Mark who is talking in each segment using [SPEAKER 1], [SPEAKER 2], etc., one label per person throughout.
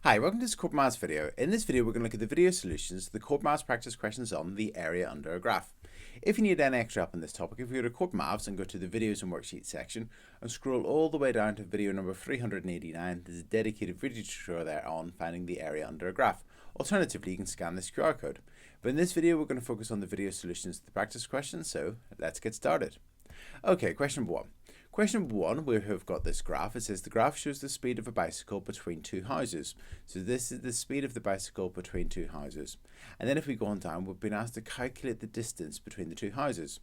[SPEAKER 1] Hi, welcome to this Corbettmaths video. In this video, we're going to look at the video solutions to the Corbettmaths practice questions on the area under a graph. If you need any extra help on this topic, if you go to Corbettmaths and go to the videos and worksheets section and scroll all the way down to video number 389, there's a dedicated video tutorial there on finding the area under a graph. Alternatively, you can scan this QR code. But in this video, we're going to focus on the video solutions to the practice questions, so let's get started. Okay, question number one. Question number one, we have got this graph. It says the graph shows the speed of a bicycle between two houses. So this is the speed of the bicycle between two houses. And then if we go on down, we've been asked to calculate the distance between the two houses.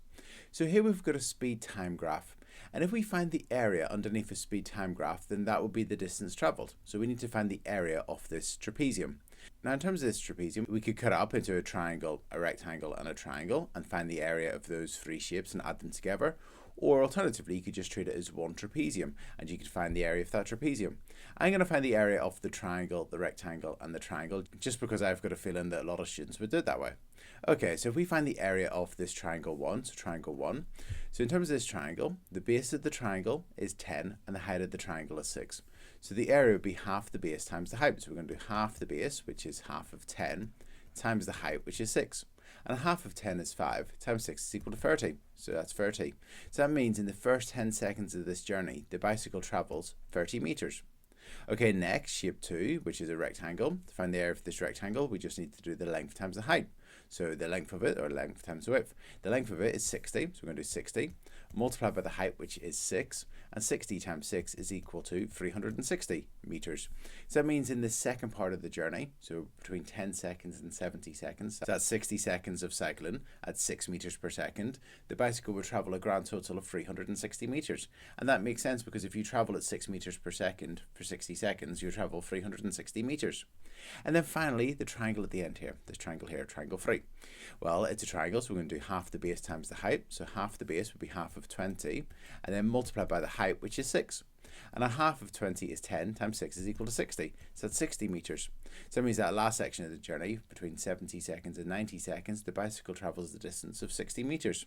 [SPEAKER 1] So here we've got a speed time graph. And if we find the area underneath a speed time graph, then that will be the distance traveled. So we need to find the area of this trapezium. Now in terms of this trapezium, we could cut it up into a triangle, a rectangle and a triangle and find the area of those three shapes and add them together. Or alternatively, you could just treat it as one trapezium and you could find the area of that trapezium. I'm going to find the area of the triangle, the rectangle and the triangle just because I've got a feeling that a lot of students would do it that way. Okay, so if we find the area of this triangle 1, so triangle 1. So in terms of this triangle, the base of the triangle is 10 and the height of the triangle is 6. So the area would be half the base times the height. So we're going to do half the base, which is half of 10, times the height, which is 6. And half of 10 is 5, times 6 is equal to 30. So that's 30. So that means in the first 10 seconds of this journey, the bicycle travels 30 meters. Okay, next, shape 2, which is a rectangle. To find the area of this rectangle, we just need to do the length times the height. So the length of it, or length times the width. The length of it is 60, so we're going to do 60, multiplied by the height, which is 6, and 60 times 6 is equal to 360 meters. So that means in the second part of the journey, so between 10 seconds and 70 seconds, that's 60 seconds of cycling at 6 meters per second, the bicycle will travel a grand total of 360 meters. And that makes sense because if you travel at 6 meters per second for 60 seconds, you travel 360 meters. And then finally, the triangle at the end here, this triangle here, triangle 3. Well, it's a triangle, so we're going to do half the base times the height. So half the base would be half of 20, and then multiplied by the height, which is 6. And a half of 20 is 10 times 6 is equal to 60. So that's 60 meters. So that means that last section of the journey, between 70 seconds and 90 seconds, the bicycle travels the distance of 60 meters.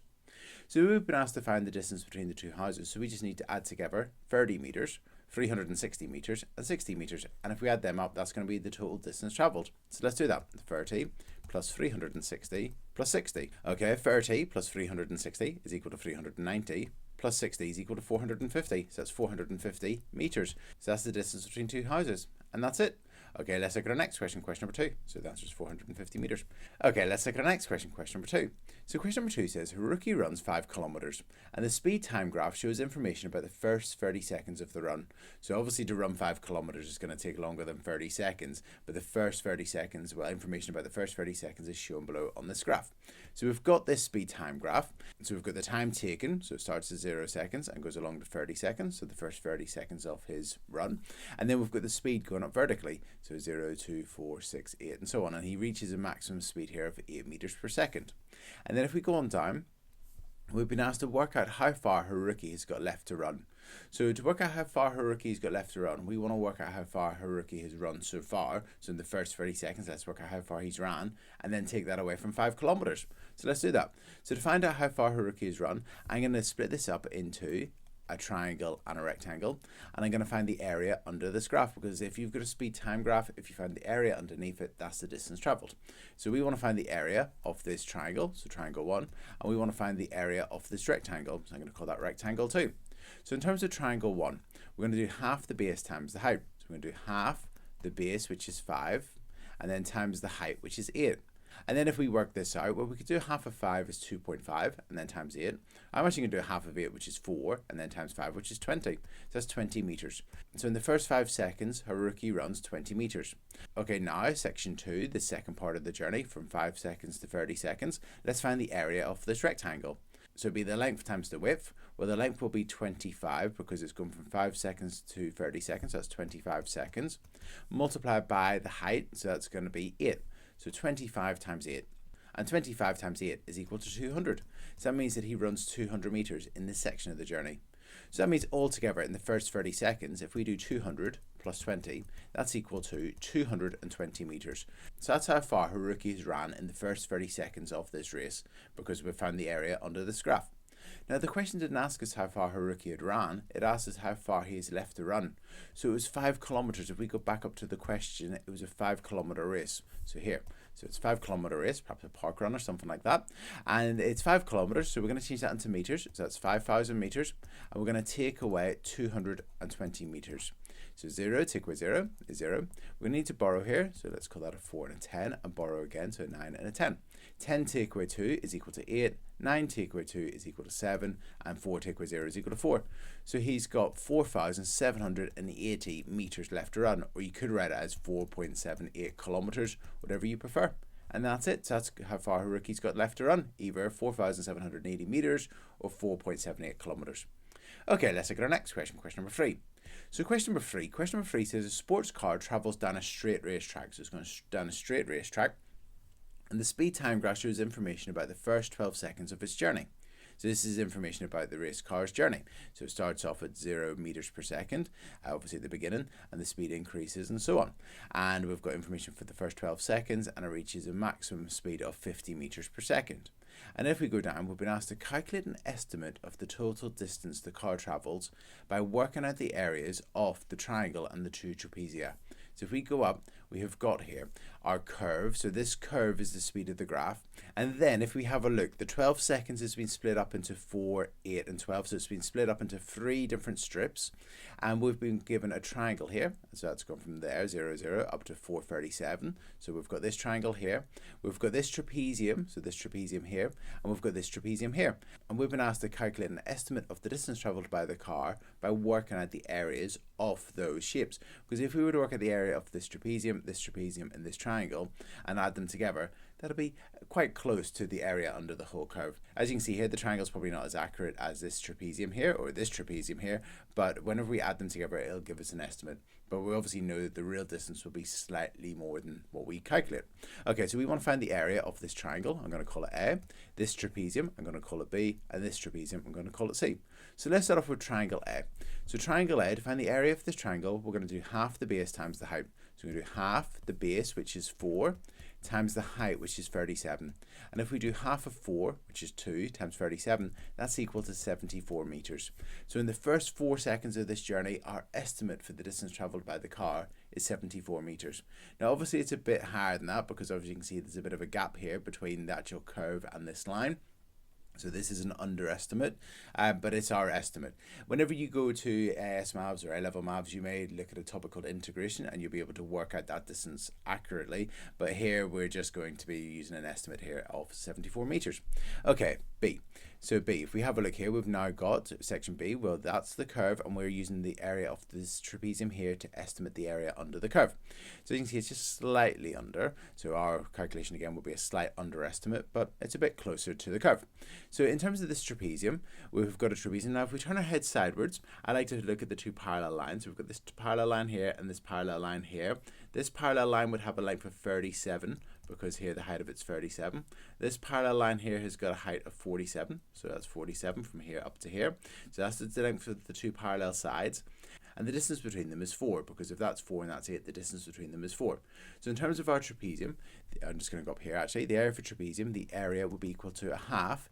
[SPEAKER 1] So we've been asked to find the distance between the two houses, so we just need to add together 30 meters, 360 meters and 60 meters, and if we add them up, that's going to be the total distance traveled. So let's do that. 30 plus 360 plus 60. Okay, 30 plus 360 is equal to 390 plus 60 is equal to 450. So that's 450 meters. So that's the distance between two houses, and that's it. Okay, let's look at our next question, question number 2. So the answer is 450 meters. Okay, let's look at our next question, question number 2. So question number 2 says, Haruki runs 5 kilometers, and the speed time graph shows information about the first 30 seconds of the run. So obviously to run 5 kilometers is going to take longer than 30 seconds, but the first 30 seconds, well, information about the first 30 seconds is shown below on this graph. So we've got this speed time graph. So we've got the time taken, so it starts at 0 seconds and goes along to 30 seconds, so the first 30 seconds of his run. And then we've got the speed going up vertically, so 0, 2, 4, 6, 8, and so on. And he reaches a maximum speed here of 8 meters per second. And then if we go on down, we've been asked to work out how far Haruki has got left to run. So to work out how far Haruki's got left to run, we want to work out how far Haruki has run so far. So in the first 30 seconds, let's work out how far he's ran and then take that away from 5 kilometers. So let's do that. So to find out how far Haruki has run, I'm going to split this up into a triangle and a rectangle, and I'm going to find the area under this graph, because if you've got a speed time graph, if you find the area underneath it, that's the distance traveled. So we want to find the area of this triangle, so triangle 1, and we want to find the area of this rectangle, so I'm going to call that rectangle 2. So in terms of triangle 1, we're going to do half the base times the height. So we're going to do half the base, which is 5, and then times the height, which is 8. And then if we work this out, well, we could do half of 5 is 2.5 and then times 8. I'm actually going to do half of 8, which is 4, and then times 5, which is 20. So that's 20 meters. So in the first 5 seconds, Haruki runs 20 meters. Okay, now section 2, the second part of the journey from 5 seconds to 30 seconds. Let's find the area of this rectangle. So it'll be the length times the width. Well, the length will be 25 because it's going from 5 seconds to 30 seconds. So that's 25 seconds. Multiplied by the height, so that's going to be 8. So 25 times 8. And 25 times 8 is equal to 200. So that means that he runs 200 meters in this section of the journey. So that means altogether in the first 30 seconds, if we do 200 plus 20, that's equal to 220 meters. So that's how far Haruki has ran in the first 30 seconds of this race, because we've found the area under this graph. Now the question didn't ask us how far Haruki had ran, it asked us how far he has left to run. So it was 5 kilometers. If we go back up to the question, it was a 5-kilometer race. So here, so it's 5-kilometer race, perhaps a park run or something like that. And it's 5 kilometers, so we're going to change that into meters. So that's 5,000 meters, and we're going to take away 220 meters. So 0, take away 0 is 0. We need to borrow here, so let's call that a 4 and a 10, and borrow again, so a 9 and a 10. 10 take away 2 is equal to 8, 9 take away 2 is equal to 7, and 4 take away 0 is equal to 4. So he's got 4,780 meters left to run, or you could write it as 4.78 kilometers, whatever you prefer. And that's it. So that's how far Haruki's got left to run, either 4,780 meters or 4.78 kilometers. Okay, let's look at our next question, question number 3. So question number three says a sports car travels down a straight racetrack. So it's going down a straight racetrack, and the speed time graph shows information about the first 12 seconds of its journey. So this is information about the race car's journey. So it starts off at 0 meters per second, obviously at the beginning, and the speed increases and so on. And we've got information for the first 12 seconds, and it reaches a maximum speed of 50 meters per second. And if we go down, we've been asked to calculate an estimate of the total distance the car travels by working out the areas of the triangle and the 2 trapezia. So if we go up, we have got here our curve. So this curve is the speed of the graph. And then if we have a look, the 12 seconds has been split up into 4, 8 and 12. So it's been split up into 3 different strips. And we've been given a triangle here. So that's gone from there, 0, 0, up to 437. So we've got this triangle here. We've got this trapezium, so this trapezium here. And we've got this trapezium here. And we've been asked to calculate an estimate of the distance travelled by the car by working out the areas of those shapes. Because if we were to work out the area of this trapezium, and this triangle, and add them together, that'll be quite close to the area under the whole curve. As you can see here, the triangle is probably not as accurate as this trapezium here or this trapezium here, but whenever we add them together, it'll give us an estimate. But we obviously know that the real distance will be slightly more than what we calculate. Okay, so we want to find the area of this triangle. I'm going to call it A. This trapezium, I'm going to call it B. And this trapezium, I'm going to call it C. So let's start off with triangle A. So triangle A, to find the area of this triangle, we're going to do half the base times the height. So we're going to do half the base, which is 4, times the height, which is 37. And if we do half of 4, which is 2, times 37, that's equal to 74 meters. So in the first 4 seconds of this journey, our estimate for the distance travelled by the car is 74 meters. Now obviously it's a bit higher than that, because as you can see there's a bit of a gap here between the actual curve and this line. So this is an underestimate, but it's our estimate. Whenever you go to AS Maths or A-level Maths, you may look at a topic called integration and you'll be able to work out that distance accurately. But here we're just going to be using an estimate here of 74 meters. Okay, B. So B, if we have a look here, we've now got section B. Well, that's the curve, and we're using the area of this trapezium here to estimate the area under the curve. So you can see it's just slightly under. So our calculation again will be a slight underestimate, but it's a bit closer to the curve. So in terms of this trapezium, we've got a trapezium. Now, if we turn our head sidewards, I like to look at the 2 parallel lines. So we've got this parallel line here and this parallel line here. This parallel line would have a length of 37, because here the height of it's 37. This parallel line here has got a height of 47, so that's 47 from here up to here. So that's the length of the 2 parallel sides. And the distance between them is 4, because if that's 4 and that's 8, the distance between them is 4. So in terms of our trapezium, I'm just going to go up here actually, the area for trapezium, the area will be equal to a half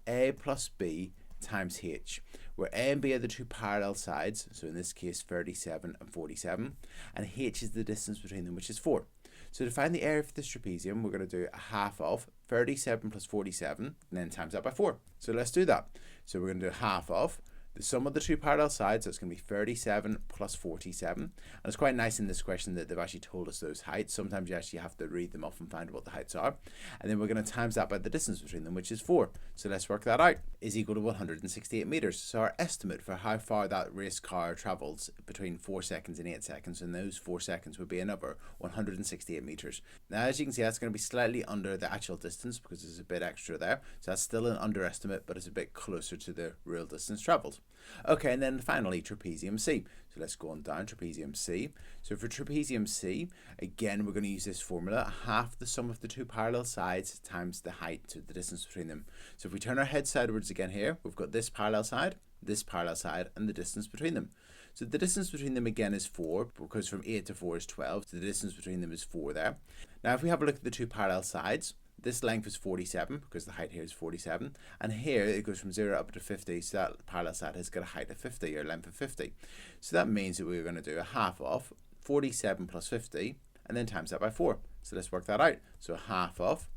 [SPEAKER 1] A plus B times H, where A and B are the 2 parallel sides, so in this case 37 and 47, and H is the distance between them, which is 4. So to find the area for this trapezium, we're going to do a half of 37 plus 47, and then times that by 4. So let's do that. So we're going to do half of the sum of the 2 parallel sides, so it's going to be 37 plus 47. And it's quite nice in this question that they've actually told us those heights. Sometimes you actually have to read them off and find what the heights are. And then we're going to times that by the distance between them, which is 4. So let's work that out. Is equal to 168 meters. So our estimate for how far that race car travels between 4 seconds and 8 seconds, and those 4 seconds would be another 168 meters. Now, as you can see, that's going to be slightly under the actual distance because there's a bit extra there. So that's still an underestimate, but it's a bit closer to the real distance traveled. Okay, and then finally trapezium C. So let's go on down, trapezium C. So for trapezium C, again, we're going to use this formula, half the sum of the 2 parallel sides times the height, to the distance between them. So if we turn our head sidewards again here, we've got this parallel side, and the distance between them. So the distance between them again is 4, because from 8 to 4 is 12, so the distance between them is 4 there. Now if we have a look at the 2 parallel sides, this length is 47 because the height here is 47, and here it goes from 0 up to 50, so that parallel side has got a height of 50 or length of 50. So that means that we're going to do a half of 47 plus 50 and then times that by 4. So let's work that out. So a half of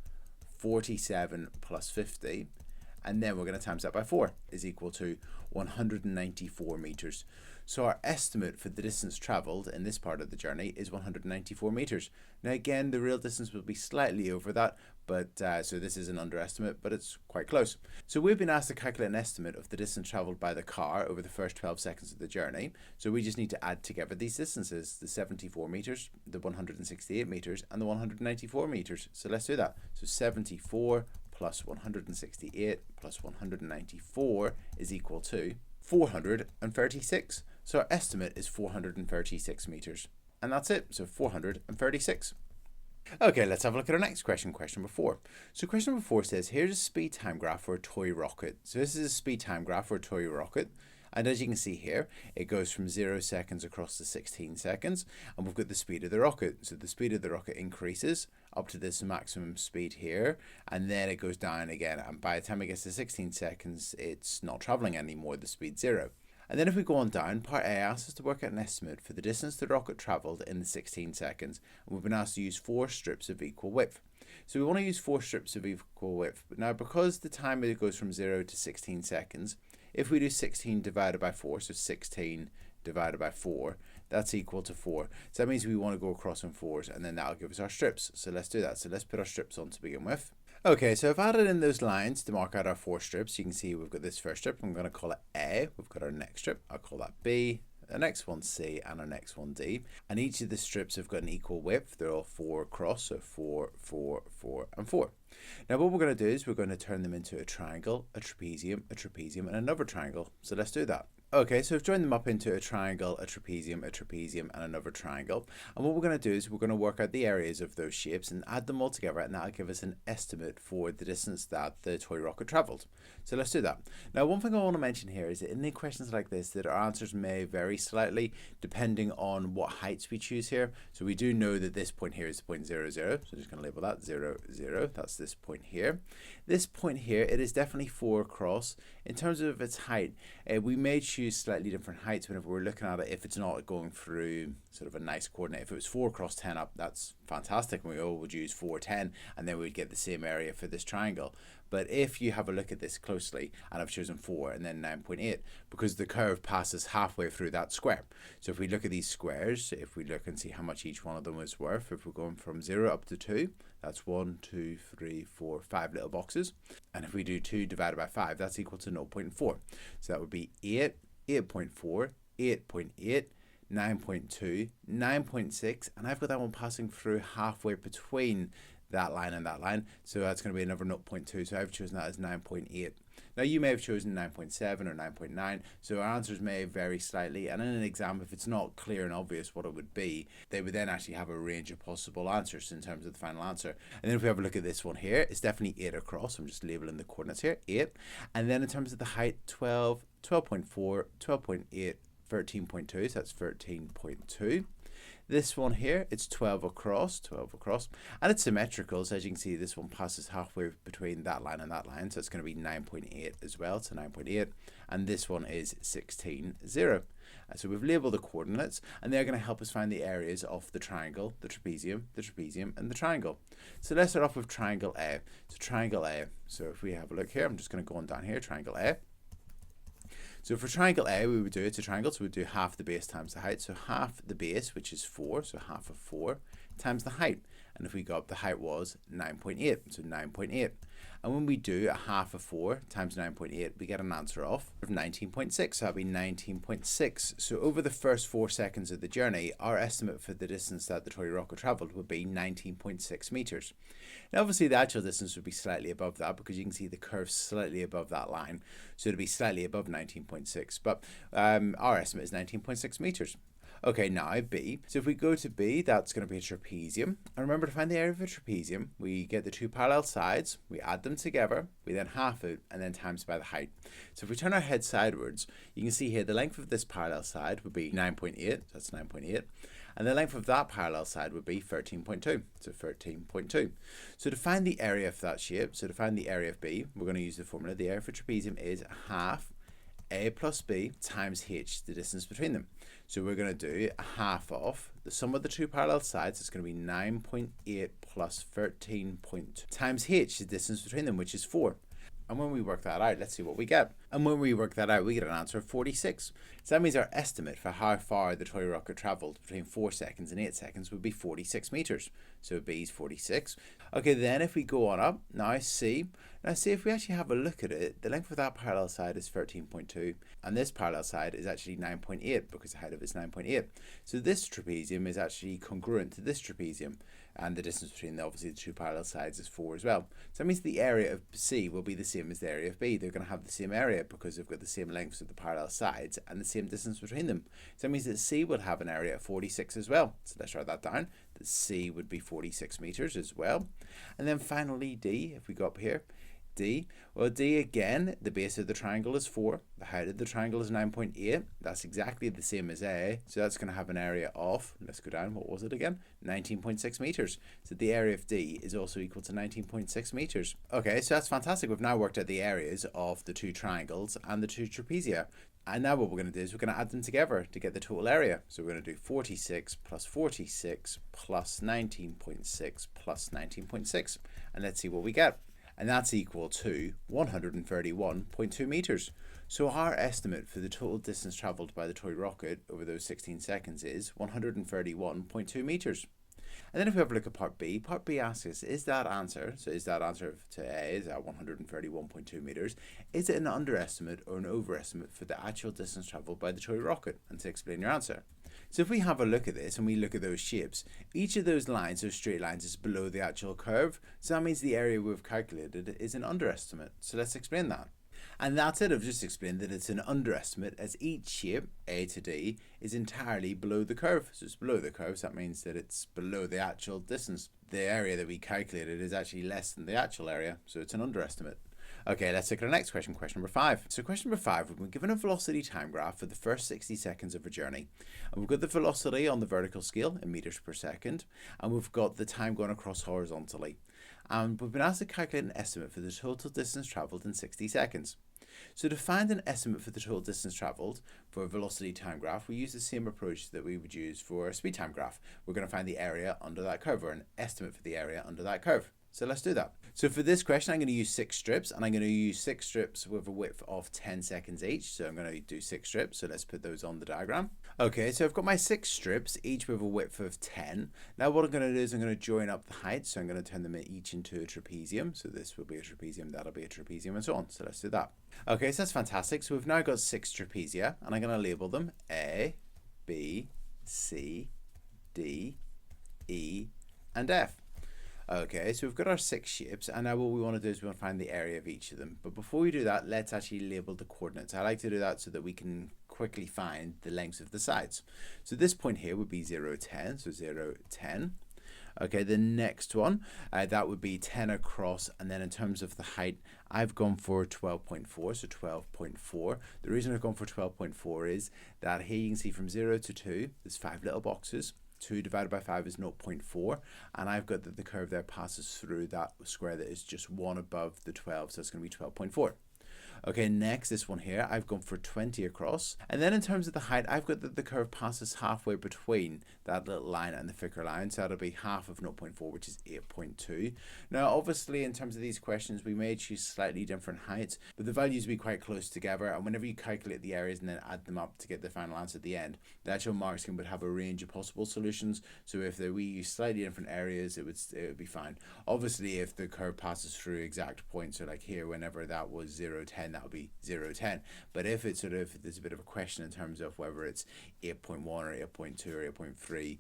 [SPEAKER 1] 47 plus 50, and then we're going to times that by 4 is equal to 194 meters. So our estimate for the distance travelled in this part of the journey is 194 meters. Now again, the real distance will be slightly over that, but so this is an underestimate, but it's quite close. So we've been asked to calculate an estimate of the distance travelled by the car over the first 12 seconds of the journey. So we just need to add together these distances, the 74 meters, the 168 meters, and the 194 meters. So let's do that. So 74 plus 168 plus 194 is equal to 436. So our estimate is 436 meters. And that's it. So 436. Okay, let's have a look at our next question, question number 4. So question number 4 says, here's a speed time graph for a toy rocket. So this is a speed time graph for a toy rocket. And as you can see here, it goes from 0 seconds across to 16 seconds. And we've got the speed of the rocket. So the speed of the rocket increases up to this maximum speed here. And then it goes down again. And by the time it gets to 16 seconds, it's not traveling anymore. The speed's 0. And then if we go on down, part A asks us to work out an estimate for the distance the rocket travelled in the 16 seconds. And we've been asked to use 4 strips of equal width. So we want to use 4 strips of equal width. Now, because the time it goes from 0 to 16 seconds, if we do 16 divided by 4, so 16 divided by 4, that's equal to 4. So that means we want to go across in 4s, and then that'll give us our strips. So let's do that. So let's put our strips on to begin with. Okay, so I've added in those lines to mark out our 4 strips. You can see we've got this first strip. I'm going to call it A. We've got our next strip. I'll call that B. The next one C, and our next one D. And each of the strips have got an equal width. They're all 4 across, so 4, 4, 4, and 4. Now what we're going to do is we're going to turn them into a triangle, a trapezium, and another triangle. So let's do that. Okay, so I've joined them up into a triangle, a trapezium, and another triangle. And what we're going to do is we're going to work out the areas of those shapes and add them all together, and that'll give us an estimate for the distance that the toy rocket travelled. So let's do that. Now, one thing I want to mention here is that in the questions like this, that our answers may vary slightly depending on what heights we choose here. So we do know that this point here is point 0, 0. So I'm just going to label that 0, 0. That's this point here. This point here, it is definitely 4 across. In terms of its height, we may choose slightly different heights whenever we're looking at it if it's not going through sort of a nice coordinate. If it was 4 across 10 up, that's fantastic. And we all would use 4, 10, and then we'd get the same area for this triangle. But if you have a look at this closely, and I've chosen 4 and then 9.8, because the curve passes halfway through that square. So if we look at these squares, if we look and see how much each one of them is worth, if we're going from 0 up to 2, that's 1, 2, 3, 4, 5 little boxes. And if we do 2 divided by 5, that's equal to 0.4. So that would be 8, 8.4, 8.8, 9.2, 9.6, and I've got that one passing through halfway between that line and that line, so that's going to be another 0.2, so I've chosen that as 9.8. Now you may have chosen 9.7 or 9.9, so our answers may vary slightly, and in an exam, if it's not clear and obvious what it would be, they would then actually have a range of possible answers in terms of the final answer. And then if we have a look at this one here, it's definitely 8 across. I'm just labeling the coordinates here, 8. And then in terms of the height, 12, 12.4, 12.8, 13.2, so that's 13.2. This one here, it's 12 across, and it's symmetrical, so as you can see, this one passes halfway between that line and that line, so it's going to be 9.8 as well, so 9.8, and this one is 16, 0. So we've labelled the coordinates, and they're going to help us find the areas of the triangle, the trapezium, and the triangle. So let's start off with triangle A. So triangle A, so if we have a look here, I'm just going to go on down here, triangle A. So for triangle A, we would do, it's a triangle, so we would do half the base times the height. So half the base, which is 4, so half of 4, times the height. And if we go up, the height was 9.8, so 9.8. And when we do a half of 4 times 9.8, we get an answer of 19.6, so that'd be 19.6. So over the first 4 seconds of the journey, our estimate for the distance that the toy rocket travelled would be 19.6 meters. Now obviously the actual distance would be slightly above that because you can see the curve slightly above that line. So it'd be slightly above 19.6, but our estimate is 19.6 meters. Okay, now B. So if we go to B, that's going to be a trapezium. And remember, to find the area of a trapezium, we get the 2 parallel sides, we add them together, we then half it, and then times by the height. So if we turn our head sidewards, you can see here the length of this parallel side would be 9.8, so that's 9.8. And the length of that parallel side would be 13.2. So 13.2. So to find the area of that shape, so to find the area of B, we're going to use the formula. The area for trapezium is half A plus B times H, the distance between them. So we're going to do a half of the sum of the two parallel sides. It's going to be 9.8 plus 13.2 times H, the distance between them, which is 4. And when we work that out, let's see what we get. And when we work that out, we get an answer of 46. So that means our estimate for how far the toy rocket travelled between 4 seconds and 8 seconds would be 46 metres. So B is 46. Okay, then if we go on up, now C. Now see, if we actually have a look at it, the length of that parallel side is 13.2. And this parallel side is actually 9.8 because the height of it is 9.8. So this trapezium is actually congruent to this trapezium. And the distance between, obviously, the two parallel sides is 4 as well. So that means the area of C will be the same as the area of B. They're going to have the same area because they've got the same lengths of the parallel sides and the same distance between them. So that means that C would have an area of 46 as well. So let's write that down. That C would be 46 metres as well. And then finally D, if we go up here, D. Well, D again, the base of the triangle is 4. The height of the triangle is 9.8. That's exactly the same as A. So that's going to have an area of, let's go down, what was it again? 19.6 metres. So the area of D is also equal to 19.6 metres. Okay, so that's fantastic. We've now worked out the areas of the two triangles and the two trapezia. And now what we're going to do is we're going to add them together to get the total area. So we're going to do 46 plus 46 plus 19.6 plus 19.6. And let's see what we get. And that's equal to 131.2 metres. So our estimate for the total distance travelled by the toy rocket over those 16 seconds is 131.2 metres. And then if we have a look at part B asks us, is that answer to A, is that 131.2 metres, is it an underestimate or an overestimate for the actual distance travelled by the toy rocket? And to explain your answer. So if we have a look at this and we look at those shapes, each of those lines, those straight lines, is below the actual curve. So that means the area we've calculated is an underestimate. So let's explain that. And that's it. I've just explained that it's an underestimate as each shape, A to D, is entirely below the curve. So it's below the curve, so that means that it's below the actual distance. The area that we calculated is actually less than the actual area, so it's an underestimate. Okay, let's look at our next question, question number 5. So question number 5, we've been given a velocity time graph for the first 60 seconds of a journey. And we've got the velocity on the vertical scale in meters per second, and we've got the time going across horizontally. And we've been asked to calculate an estimate for the total distance travelled in 60 seconds. So to find an estimate for the total distance travelled for a velocity time graph, we use the same approach that we would use for a speed time graph. We're going to find the area under that curve, or an estimate for the area under that curve. So let's do that. So for this question, I'm going to use 6 strips, and I'm going to use 6 strips with a width of 10 seconds each. So I'm going to do 6 strips. So let's put those on the diagram. Okay, so I've got my 6 strips, each with a width of 10. Now what I'm going to do is I'm going to join up the heights. So I'm going to turn them each into a trapezium. So this will be a trapezium, that'll be a trapezium, and so on. So let's do that. Okay, so that's fantastic. So we've now got 6 trapezia, and I'm going to label them A, B, C, D, E, and F. Okay, so we've got our 6 shapes, and now what we want to do is we want to find the area of each of them. But before we do that, let's actually label the coordinates. I like to do that so that we can quickly find the lengths of the sides. So this point here would be 0, 10, so 0, 10. Okay, the next one, that would be 10 across, and then in terms of the height, I've gone for 12.4, so 12.4. The reason I've gone for 12.4 is that here you can see from 0 to 2, there's 5 little boxes. 2 divided by 5 is 0.4, and I've got that the curve there passes through that square that is just 1 above the 12, so it's going to be 12.4. Okay, next, this one here, I've gone for 20 across. And then in terms of the height, I've got that the curve passes halfway between that little line and the thicker line. So that'll be half of 0.4, which is 8.2. Now, obviously, in terms of these questions, we may choose slightly different heights, but the values will be quite close together. And whenever you calculate the areas and then add them up to get the final answer at the end, the actual mark scheme would have a range of possible solutions. So if we use slightly different areas, it would be fine. Obviously, if the curve passes through exact points, so like here, whenever that was 0, 10, that would be 0, 10. But if it's there's a bit of a question in terms of whether it's 8.1 or 8.2 or 8.3,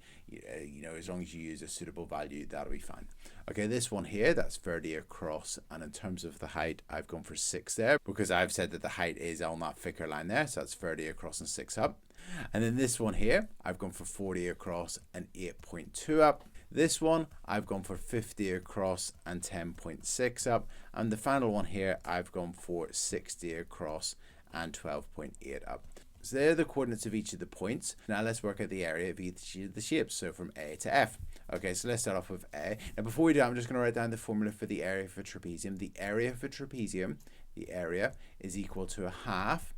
[SPEAKER 1] as long as you use a suitable value, that'll be fine. Okay, this one here, that's 30 across, and in terms of the height, I've gone for 6 there because I've said that the height is on that thicker line there, so that's 30 across and 6 up. And then this one here, I've gone for 40 across and 8.2 up. This one, I've gone for 50 across and 10.6 up. And the final one here, I've gone for 60 across and 12.8 up. So they're the coordinates of each of the points. Now let's work out the area of each of the shapes, so from A to F. Okay, so let's start off with A. Now before we do that, I'm just going to write down the formula for the area for trapezium. The area for trapezium, the area, is equal to a half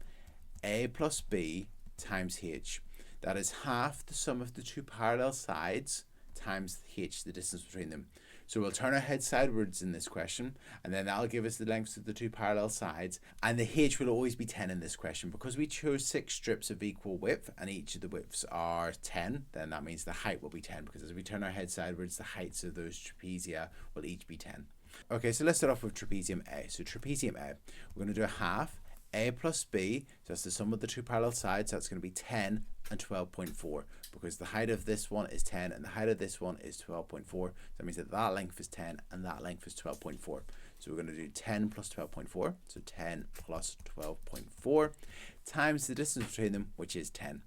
[SPEAKER 1] A plus B times H. That is half the sum of the two parallel sides times H, the distance between them. So we'll turn our head sidewards in this question, and then that'll give us the lengths of the two parallel sides, and the H will always be 10 in this question. Because we chose 6 strips of equal width, and each of the widths are 10, then that means the height will be 10, because as we turn our head sidewards, the heights of those trapezia will each be 10. Okay, so let's start off with trapezium A. So trapezium A, we're going to do a half A plus B, so that's the sum of the two parallel sides, so that's going to be 10 and 12.4, because the height of this one is 10 and the height of this one is 12.4. So that means that that length is 10 and that length is 12.4. So we're going to do 10 plus 12.4, so 10 plus 12.4 times the distance between them, which is 10.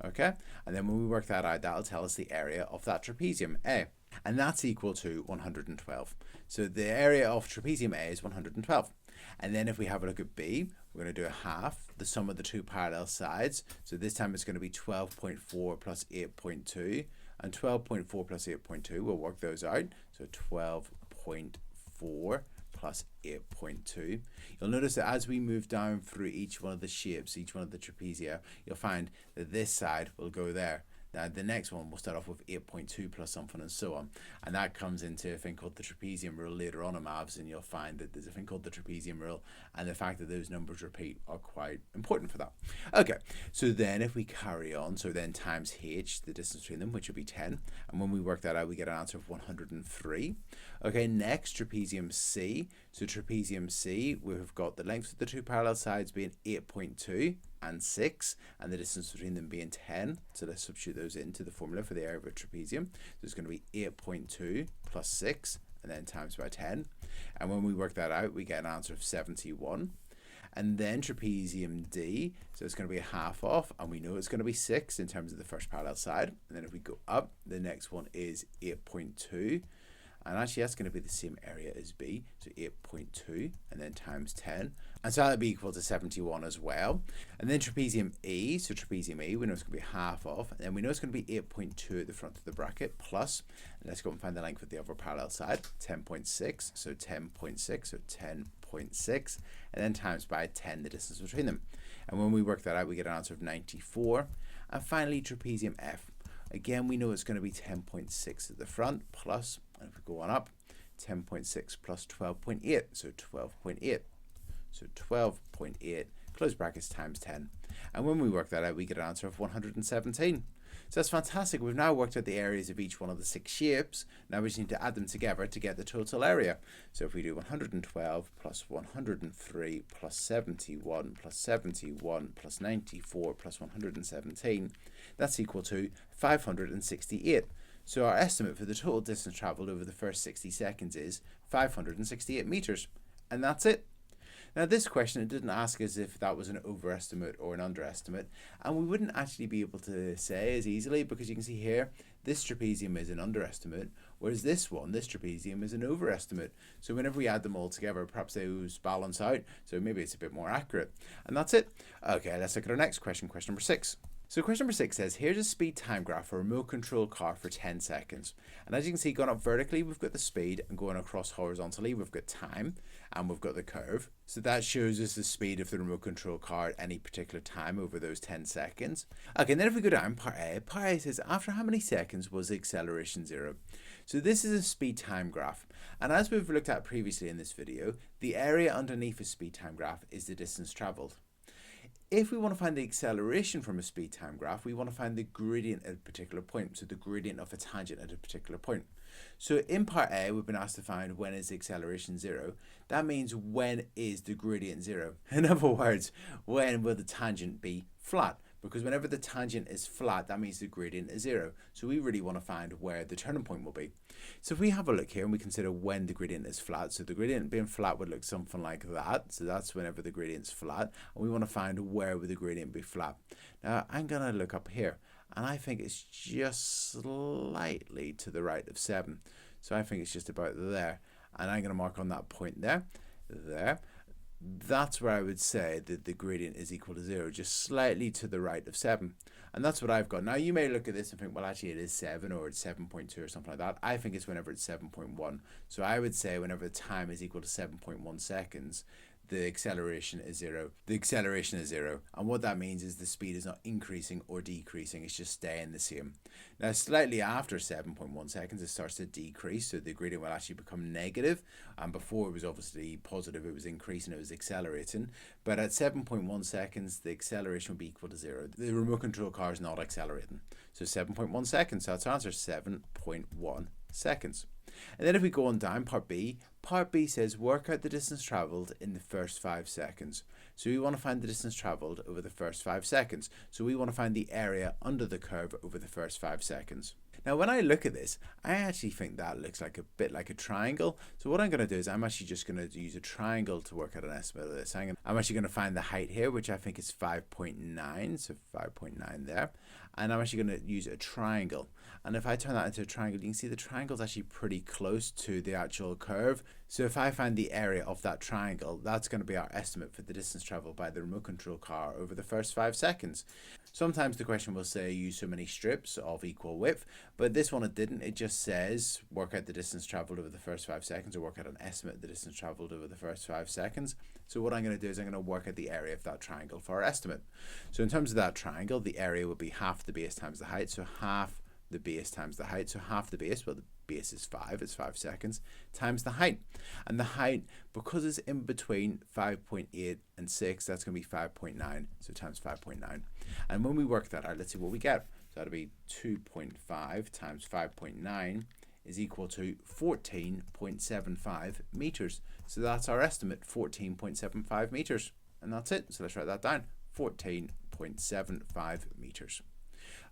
[SPEAKER 1] Okay, and then when we work that out, that'll tell us the area of that trapezium A, and that's equal to 112. So the area of trapezium A is 112. And then if we have a look at B, we're going to do a half the sum of the two parallel sides. So this time it's going to be 12.4 plus 8.2, and 12.4 plus 8.2, we'll work those out. So 12.4 plus 8.2. You'll notice that as we move down through each one of the shapes, each one of the trapezia, you'll find that this side will go there. Now the next one will start off with 8.2 plus something and so on, and that comes into a thing called the trapezium rule later on in maths, and you'll find that there's a thing called the trapezium rule, and the fact that those numbers repeat are quite important for that. Okay, so then if we carry on, so then times H, the distance between them, which will be 10, and when we work that out we get an answer of 103. Okay, next trapezium C. So trapezium C, we've got the length of the two parallel sides being 8.2 and 6, and the distance between them being 10. So let's substitute those into the formula for the area of a trapezium. So it's going to be 8.2 plus 6, and then times by 10. And when we work that out, we get an answer of 71. And then trapezium D, so it's going to be a half off, and we know it's going to be 6 in terms of the first parallel side. And then if we go up, the next one is 8.2. And actually that's going to be the same area as B, so 8.2 and then times 10, and so that'll be equal to 71 as well. And then trapezium E, so trapezium E, we know it's going to be half off, and then we know it's going to be 8.2 at the front of the bracket plus, and let's go and find the length of the other parallel side, 10.6, so 10.6, so 10.6, and then times by 10 the distance between them. And when we work that out, we get an answer of 94. And finally trapezium F. Again, we know it's going to be 10.6 at the front plus, and if we go on up, 10.6 plus 12.8, so 12.8. So 12.8, close brackets, times 10. And when we work that out, we get an answer of 117. So that's fantastic. We've now worked out the areas of each one of the 6 shapes. Now we just need to add them together to get the total area. So if we do 112 plus 103 plus 71 plus 71 plus 94 plus 117, that's equal to 568. So our estimate for the total distance travelled over the first 60 seconds is 568 meters. And that's it. Now this question, it didn't ask us if that was an overestimate or an underestimate, and we wouldn't actually be able to say as easily, because you can see here, this trapezium is an underestimate, whereas this one, this trapezium, is an overestimate. So whenever we add them all together, perhaps those balance out, so maybe it's a bit more accurate. And that's it. Okay, let's look at our next question, question number 6. So question number 6 says, here's a speed time graph for a remote control car for 10 seconds. And as you can see, going up vertically, we've got the speed, and going across horizontally, we've got time, and we've got the curve. So that shows us the speed of the remote control car at any particular time over those 10 seconds. Okay, and then if we go down, part A says, after how many seconds was the acceleration 0? So this is a speed time graph. And as we've looked at previously in this video, the area underneath a speed time graph is the distance traveled. If we want to find the acceleration from a speed time graph, we want to find the gradient at a particular point, so the gradient of a tangent at a particular point. So in part A, we've been asked to find when is the acceleration 0. That means when is the gradient 0. In other words, when will the tangent be flat? Because whenever the tangent is flat, that means the gradient is 0. So we really want to find where the turning point will be. So if we have a look here and we consider when the gradient is flat, so the gradient being flat would look something like that. So that's whenever the gradient's flat. And we want to find where would the gradient be flat. Now I'm going to look up here, and I think it's just slightly to the right of 7. So I think it's just about there. And I'm going to mark on that point there. that's where I would say that the gradient is equal to 0, just slightly to the right of 7. And that's what I've got. Now, you may look at this and think, well, actually, it is 7 or it's 7.2 or something like that. I think it's whenever it's 7.1. So I would say whenever the time is equal to 7.1 seconds, the acceleration is 0. The acceleration is 0. And what that means is the speed is not increasing or decreasing. It's just staying the same. Now, slightly after 7.1 seconds, it starts to decrease. So the gradient will actually become negative. And before it was obviously positive, it was increasing, it was accelerating. But at 7.1 seconds, the acceleration will be equal to 0. The remote control car is not accelerating. So 7.1 seconds. So that's our answer, 7.1 seconds. And then if we go on down, part B says work out the distance travelled in the first 5 seconds. So we want to find the distance travelled over the first 5 seconds. So we want to find the area under the curve over the first 5 seconds. Now, when I look at this, I actually think that looks like a bit like a triangle. So what I'm going to do is I'm actually just going to use a triangle to work out an estimate of this. I'm actually going to find the height here, which I think is 5.9. So 5.9 there. And I'm actually going to use a triangle. And if I turn that into a triangle, you can see the triangle is actually pretty close to the actual curve. So if I find the area of that triangle, that's going to be our estimate for the distance travelled by the remote control car over the first 5 seconds. Sometimes the question will say use so many strips of equal width, but this one it didn't. It just says work out the distance travelled over the first 5 seconds, or work out an estimate of the distance travelled over the first 5 seconds. So what I'm going to do is I'm going to work out the area of that triangle for our estimate. So in terms of that triangle, the area would be half the base times the height. So half the base times the height. So half the base, well, the base is 5, it's 5 seconds, times the height. And the height, because it's in between 5.8 and 6, that's going to be 5.9. So times 5.9. And when we work that out, let's see what we get. So that'll be 2.5 times 5.9 is equal to 14.75 meters. So that's our estimate, 14.75 meters. And that's it. So let's write that down, 14.75 meters.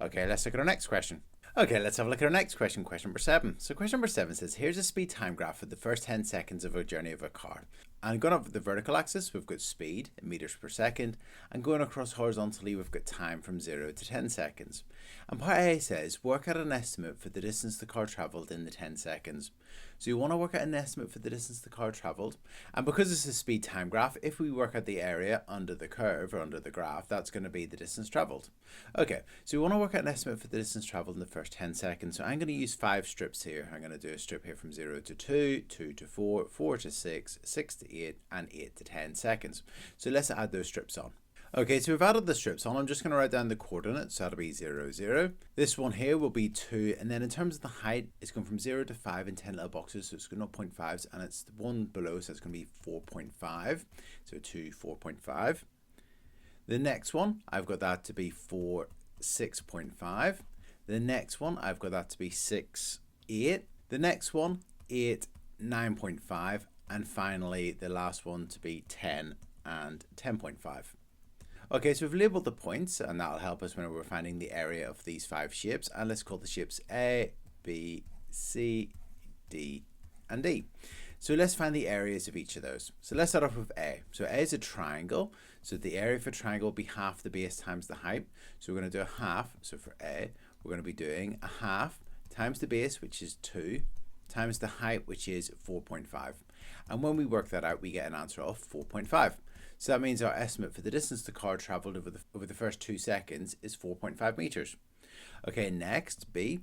[SPEAKER 1] Okay, let's look at our next question. Okay, let's have a look at our next question, question number 7. So question number 7 says, here's a speed time graph for the first 10 seconds of a journey of a car. And going up the vertical axis, we've got speed in meters per second. And going across horizontally, we've got time from 0 to 10 seconds. And part A says, work out an estimate for the distance the car travelled in the 10 seconds. So you want to work out an estimate for the distance the car travelled. And because it's a speed time graph, if we work out the area under the curve or under the graph, that's going to be the distance travelled. Okay, so we want to work out an estimate for the distance travelled in the first 10 seconds. So I'm going to use 5 strips here. I'm going to do a strip here from 0 to 2, 2 to 4, 4 to 6, 6 to 8, and 8 to 10 seconds. So let's add those strips on. Okay, so we've added the strips on. I'm just going to write down the coordinates. So that'll be 0, 0. This one here will be 2. And then in terms of the height, it's going from 0 to 5 in 10 little boxes. So it's got 0.5s. And it's the one below, so it's going to be 4.5. So 2, 4.5. The next one, I've got that to be 4, 6.5. The next one, I've got that to be 6, 8. The next one, 8, 9.5. And finally, the last one to be 10 and 10.5. Okay, so we've labelled the points, and that'll help us when we're finding the area of these 5 shapes. And let's call the shapes A, B, C, D, and D. So let's find the areas of each of those. So let's start off with A. So A is a triangle. So the area for a triangle will be half the base times the height. So we're going to do a half. So for A, we're going to be doing a half times the base, which is 2, times the height, which is 4.5. And when we work that out, we get an answer of 4.5. So that means our estimate for the distance the car travelled over the first 2 seconds is 4.5 meters. Okay, next, B.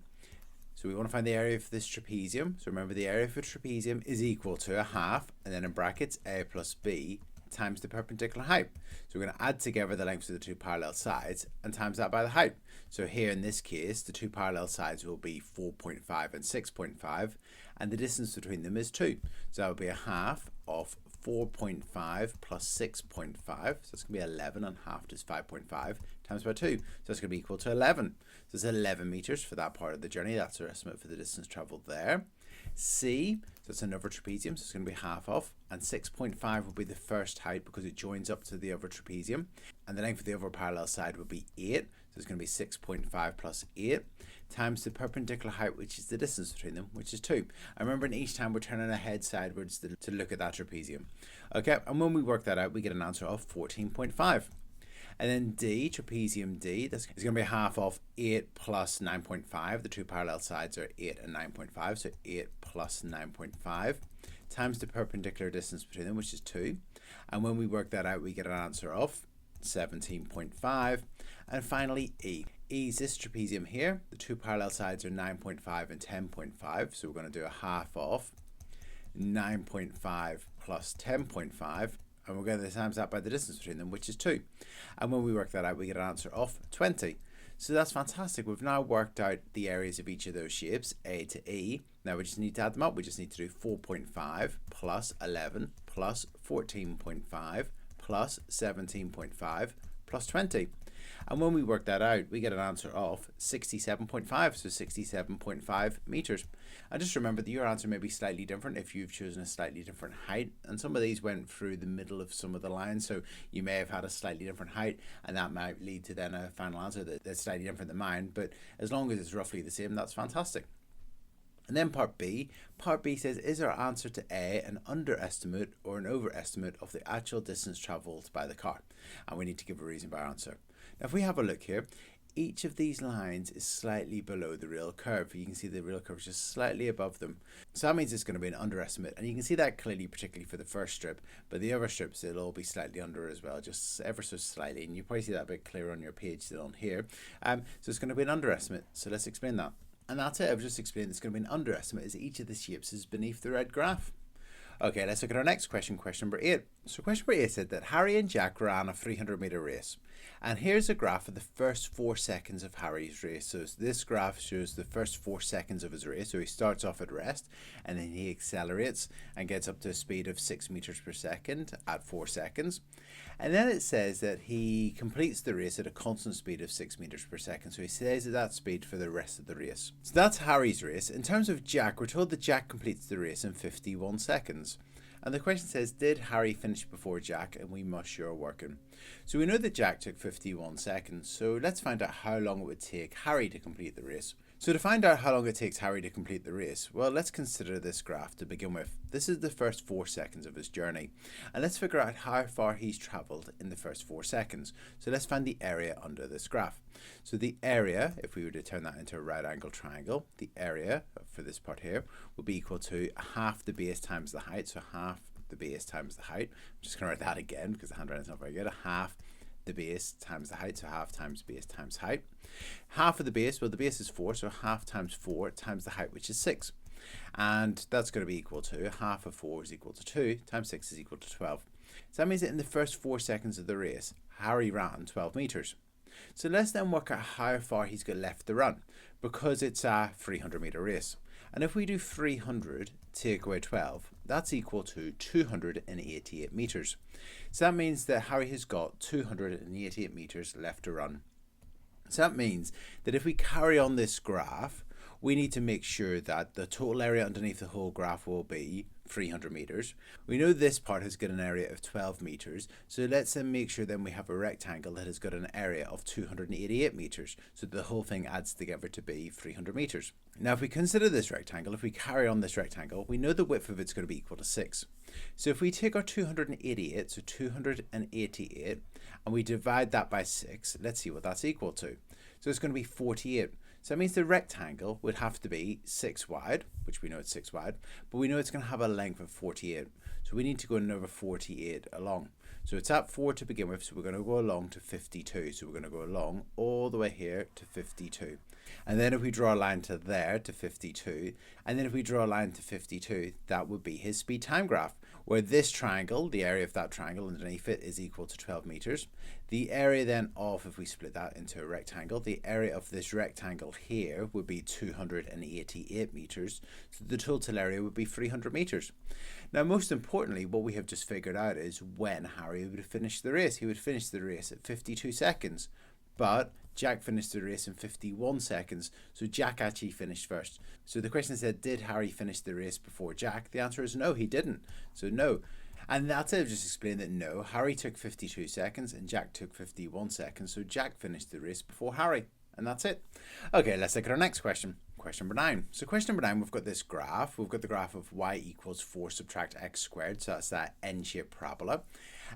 [SPEAKER 1] So we want to find the area for this trapezium. So remember, the area for trapezium is equal to a half, and then in brackets, A plus B times the perpendicular height. So we're going to add together the lengths of the 2 parallel sides and times that by the height. So here in this case, the 2 parallel sides will be 4.5 and 6.5, and the distance between them is 2. So that would be a half of 4.5 plus 6.5, so it's going to be 11, and half is 5.5 times by 2, so it's going to be equal to 11. So it's 11 meters for that part of the journey. That's our estimate for the distance travelled there. C, so it's another trapezium, so it's going to be half of, and 6.5 will be the first height because it joins up to the other trapezium, and the length of the other parallel side would be 8, so it's going to be 6.5 plus 8 times the perpendicular height, which is the distance between them, which is 2. I remember in each time we're turning our head sideways to look at that trapezium. Okay, and when we work that out, we get an answer of 14.5. And then D, trapezium D, that's going to be half of 8 plus 9.5. The two parallel sides are 8 and 9.5, so 8 plus 9.5 times the perpendicular distance between them, which is 2. And when we work that out, we get an answer of 17.5. And finally, E. E is this trapezium here. The two parallel sides are 9.5 and 10.5, so we're going to do a half of 9.5 plus 10.5. And we're going to times that by the distance between them, which is 2. And when we work that out, we get an answer of 20. So that's fantastic. We've now worked out the areas of each of those shapes, A to E. Now we just need to add them up. We just need to do 4.5 plus 11 plus 14.5 plus 17.5 plus 20. And when we work that out, we get an answer of 67.5, so 67.5 meters. And just remember that your answer may be slightly different if you've chosen a slightly different height. And some of these went through the middle of some of the lines, so you may have had a slightly different height, and that might lead to then a final answer that's slightly different than mine. But as long as it's roughly the same, that's fantastic. And then part B. Part B says, is our answer to A an underestimate or an overestimate of the actual distance travelled by the car? And we need to give a reason by our answer. Now if we have a look here, each of these lines is slightly below the real curve. You can see the real curve is just slightly above them. So that means it's going to be an underestimate. And you can see that clearly, particularly for the first strip. But the other strips, it'll all be slightly under as well, just ever so slightly. And you probably see that a bit clearer on your page than on here. So it's going to be an underestimate. So let's explain that. And that's it. I've just explained it's going to be an underestimate as each of the shapes is beneath the red graph. Okay, let's look at our next question, question number 8. So question number 8 said that Harry and Jack ran a 300-meter race. And here's a graph of the first 4 seconds of Harry's race. So this graph shows the first 4 seconds of his race. So he starts off at rest and then he accelerates and gets up to a speed of 6 meters per second at 4 seconds. And then it says that he completes the race at a constant speed of 6 meters per second. So he stays at that speed for the rest of the race. So that's Harry's race. In terms of Jack, we're told that Jack completes the race in 51 seconds. And the question says, did Harry finish before Jack? And we must show our working. So we know that Jack took 51 seconds. So let's find out how long it would take Harry to complete the race. So to find out how long it takes Harry to complete the race, well, let's consider this graph to begin with. This is the first 4 seconds of his journey. And let's figure out how far he's travelled in the first 4 seconds. So let's find the area under this graph. So the area, if we were to turn that into a right angle triangle, the area for this part here will be equal to half the base times the height. So half the base times the height. I'm just going to write that again because the handwriting's not very good. Half the base times the height, so half times base times height. Half of the base, well the base is 4, so half times 4 times the height, which is 6. And that's going to be equal to half of 4 is equal to 2 times 6 is equal to 12. So that means that in the first 4 seconds of the race, Harry ran 12 meters. So let's then work out how far he's got left to run, because it's a 300-meter race. And if we do 300 take away 12, that's equal to 288 meters. So that means that Harry has got 288 meters left to run. So that means that if we carry on this graph, we need to make sure that the total area underneath the whole graph will be 300 meters. We know this part has got an area of 12 meters. So let's then make sure then we have a rectangle that has got an area of 288 meters. So the whole thing adds together to be 300 meters. Now, if we consider this rectangle, if we carry on this rectangle, we know the width of it's going to be equal to 6. So if we take our 288, so 288, and we divide that by 6, let's see what that's equal to. So it's going to be 48. So that means the rectangle would have to be 6 wide, which we know it's 6 wide, but we know it's going to have a length of 48. So we need to go another 48 along. So it's at 4 to begin with, so we're going to go along to 52. So we're going to go along all the way here to 52. And then if we draw a line to there to 52, and then if we draw a line to 52, that would be his speed time graph, where this triangle, the area of that triangle underneath it, is equal to 12 meters. The area then of, if we split that into a rectangle, the area of this rectangle here would be 288 meters. So the total area would be 300 meters. Now, most importantly, what we have just figured out is when Harry would finish the race. He would finish the race at 52 seconds, but Jack finished the race in 51 seconds, so Jack actually finished first. So the question said, did Harry finish the race before Jack? The answer is no, he didn't. So no. And that's it. I've just explained that no, Harry took 52 seconds and Jack took 51 seconds, so Jack finished the race before Harry. And that's it. Okay, let's look at our next question. Question number 9. So question number 9, we've got this graph. We've got the graph of y equals 4 subtract x squared. So that's that n-shaped parabola.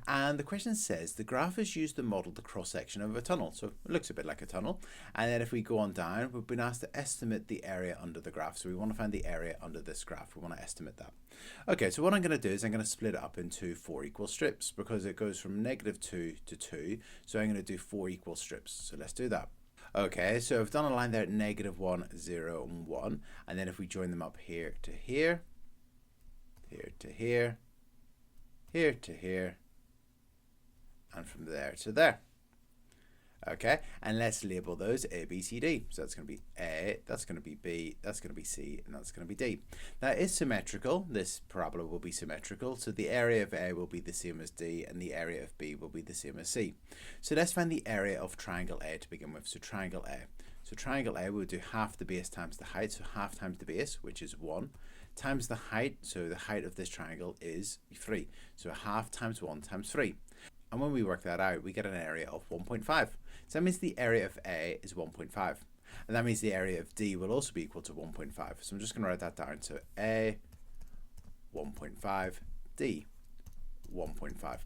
[SPEAKER 1] And the question says the graph is used to model the cross-section of a tunnel. So it looks a bit like a tunnel. And then if we go on down, we've been asked to estimate the area under the graph. So we want to find the area under this graph. We want to estimate that. Okay, so what I'm going to do is I'm going to split it up into 4 equal strips because it goes from -2 to 2. So I'm going to do 4 equal strips. So let's do that. Okay, so I've done a line there at -1, 0, and 1. And then if we join them up here to here, here to here, here to here, and from there to there. Okay, and let's label those A, B, C, D. So that's going to be A, that's going to be B, that's going to be C, and that's going to be D. Now it is symmetrical. This parabola will be symmetrical. So the area of A will be the same as D, and the area of B will be the same as C. So let's find the area of triangle A to begin with. So triangle A. So triangle A, we'll do half the base times the height. So half times the base, which is 1, times the height. So the height of this triangle is 3. So half times 1 times 3. And when we work that out, we get an area of 1.5. So that means the area of A is 1.5. And that means the area of D will also be equal to 1.5. So I'm just going to write that down. So A, 1.5, D, 1.5.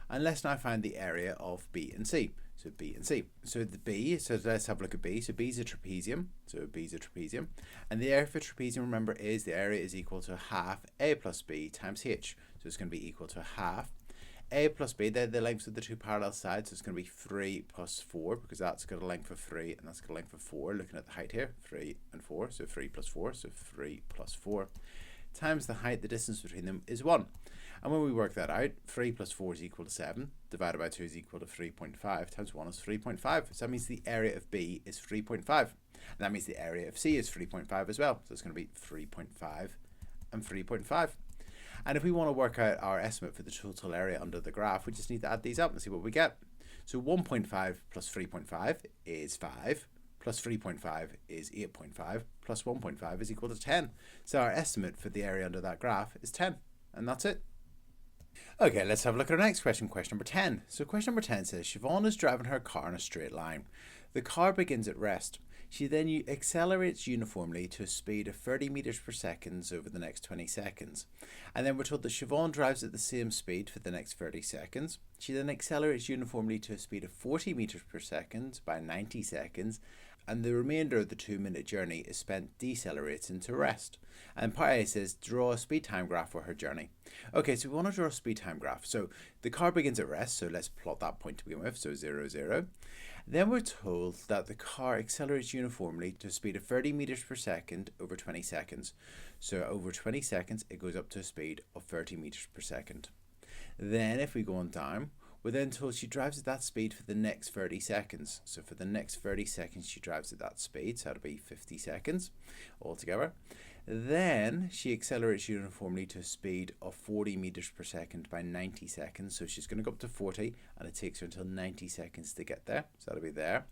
[SPEAKER 1] And let's now find the area of B and C. So B and C. So the B, so let's have a look at B. So B is a trapezium. So B is a trapezium. And the area for trapezium, remember, is the area is equal to half A plus B times H. So it's going to be equal to half A plus B, they're the lengths of the two parallel sides, so it's going to be 3 plus 4, because that's got a length of 3 and that's got a length of 4. Looking at the height here, 3 and 4, so 3 plus 4, so 3 plus 4, times the height, the distance between them is 1. And when we work that out, 3 plus 4 is equal to 7, divided by 2 is equal to 3.5, times 1 is 3.5. So that means the area of B is 3.5. And that means the area of C is 3.5 as well. So it's going to be 3.5 and 3.5. And if we want to work out our estimate for the total area under the graph, we just need to add these up and see what we get. So 1.5 plus 3.5 is 5, plus 3.5 is 8.5, plus 1.5 is equal to 10. So our estimate for the area under that graph is 10. And that's it. Okay, let's have a look at our next question, question number 10. So question number 10 says, Siobhan is driving her car in a straight line. The car begins at rest. She then accelerates uniformly to a speed of 30 meters per second over the next 20 seconds. And then we're told that Siobhan drives at the same speed for the next 30 seconds. She then accelerates uniformly to a speed of 40 meters per second by 90 seconds. And the remainder of the 2-minute journey is spent decelerating to rest. And part A says, draw a speed time graph for her journey. Okay, so we want to draw a speed time graph. So the car begins at rest, so let's plot that point to begin with, so 0, 0. Then we're told that the car accelerates uniformly to a speed of 30 meters per second over 20 seconds. So over 20 seconds, it goes up to a speed of 30 meters per second. Then if we go on down, we're then told she drives at that speed for the next 30 seconds. So for the next 30 seconds, she drives at that speed. So that'll be 50 seconds altogether. Then she accelerates uniformly to a speed of 40 meters per second by 90 seconds. So she's going to go up to 40 and it takes her until 90 seconds to get there. So that'll be there.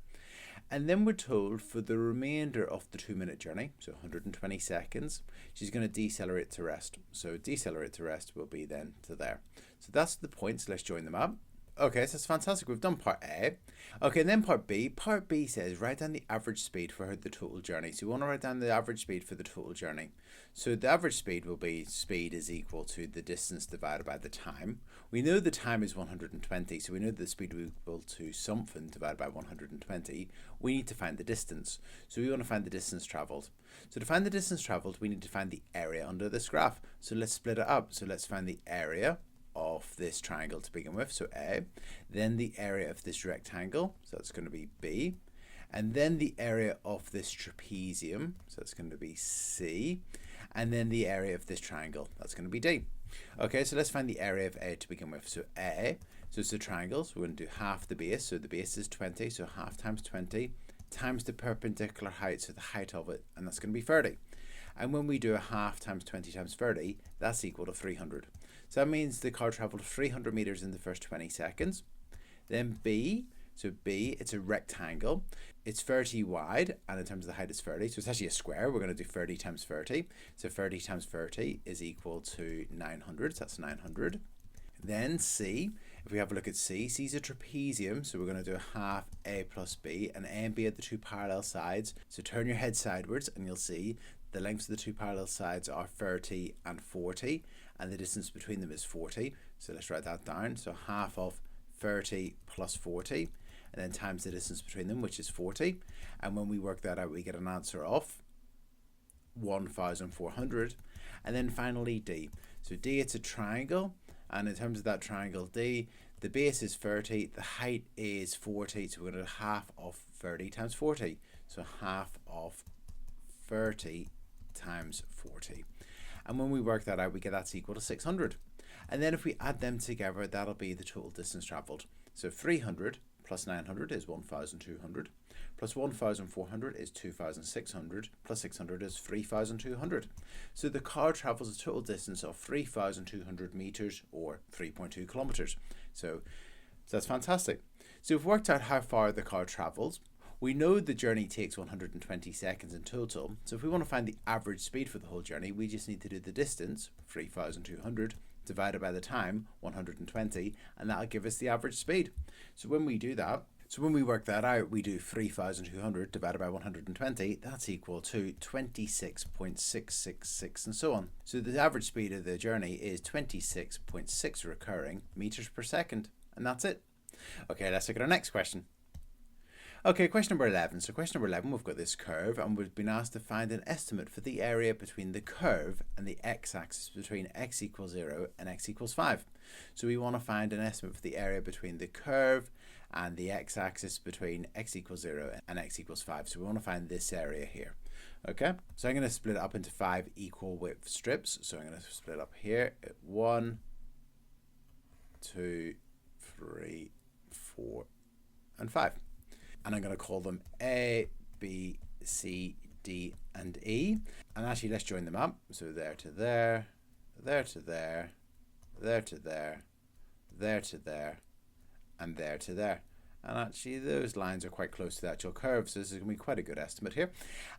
[SPEAKER 1] And then we're told for the remainder of the 2-minute journey, so 120 seconds, she's going to decelerate to rest. So decelerate to rest will be then to there. So that's the points. Let's join them up. Okay, so that's fantastic. We've done part A. Okay, and then part B. Part B says write down the average speed for the total journey. So we want to write down the average speed for the total journey. So the average speed will be speed is equal to the distance divided by the time. We know the time is 120, so we know the speed will be equal to something divided by 120. We need to find the distance. So we want to find the distance travelled. So to find the distance travelled, we need to find the area under this graph. So let's split it up. So let's find the area of this triangle to begin with, so A, then the area of this rectangle, so that's going to be B, and then the area of this trapezium, so that's going to be C, and then the area of this triangle, that's going to be D. Okay, so let's find the area of A to begin with. So A, so it's a triangle, so we're going to do half the base, so the base is 20, so half times 20 times the perpendicular height, so the height of it, and that's going to be 30. And when we do a half times 20 times 30, that's equal to 300. So that means the car travelled 300 meters in the first 20 seconds. Then B, so B, it's a rectangle. It's 30 wide, and in terms of the height, it's 30. So it's actually a square. We're going to do 30 times 30. So 30 times 30 is equal to 900. So that's 900. Then C, if we have a look at C, C is a trapezium, so we're going to do half A plus B, and A and B are the two parallel sides. So turn your head sidewards and you'll see the lengths of the two parallel sides are 30 and 40, and the distance between them is 40. So let's write that down. So half of 30 plus 40, and then times the distance between them, which is 40. And when we work that out, we get an answer of 1,400. And then finally D. So D, it's a triangle, and in terms of that triangle D, the base is 30, the height is 40, so we're going to do half of 30 times 40. So half of 30 times 40. And when we work that out, we get that's equal to 600. And then if we add them together, that'll be the total distance traveled. So 300 plus 900 is 1,200, plus 1,400 is 2,600, plus 600 is 3,200. So the car travels a total distance of 3,200 meters, or 3.2 kilometers. So that's fantastic. So we've worked out how far the car travels. We know the journey takes 120 seconds in total. So if we want to find the average speed for the whole journey, we just need to do the distance, 3,200, divided by the time, 120, and that'll give us the average speed. So when we do that, so when we work that out, we do 3,200 divided by 120, that's equal to 26.666, and so on. So the average speed of the journey is 26.6 recurring meters per second, and that's it. Okay, let's look at our next question. Okay, question number 11. So question number 11, we've got this curve, and we've been asked to find an estimate for the area between the curve and the x-axis between x equals 0 and x equals 5. So we want to find an estimate for the area between the curve and the x-axis between x equals 0 and x equals 5. So we want to find this area here. Okay, so I'm going to split it up into 5 equal width strips. So I'm going to split it up here at 1, 2, 3, 4, and 5. And I'm going to call them A, B, C, D, and E. And actually, let's join them up. So there to there, there to there, there to there, there to there, and there to there. And actually, those lines are quite close to the actual curve, so this is going to be quite a good estimate here.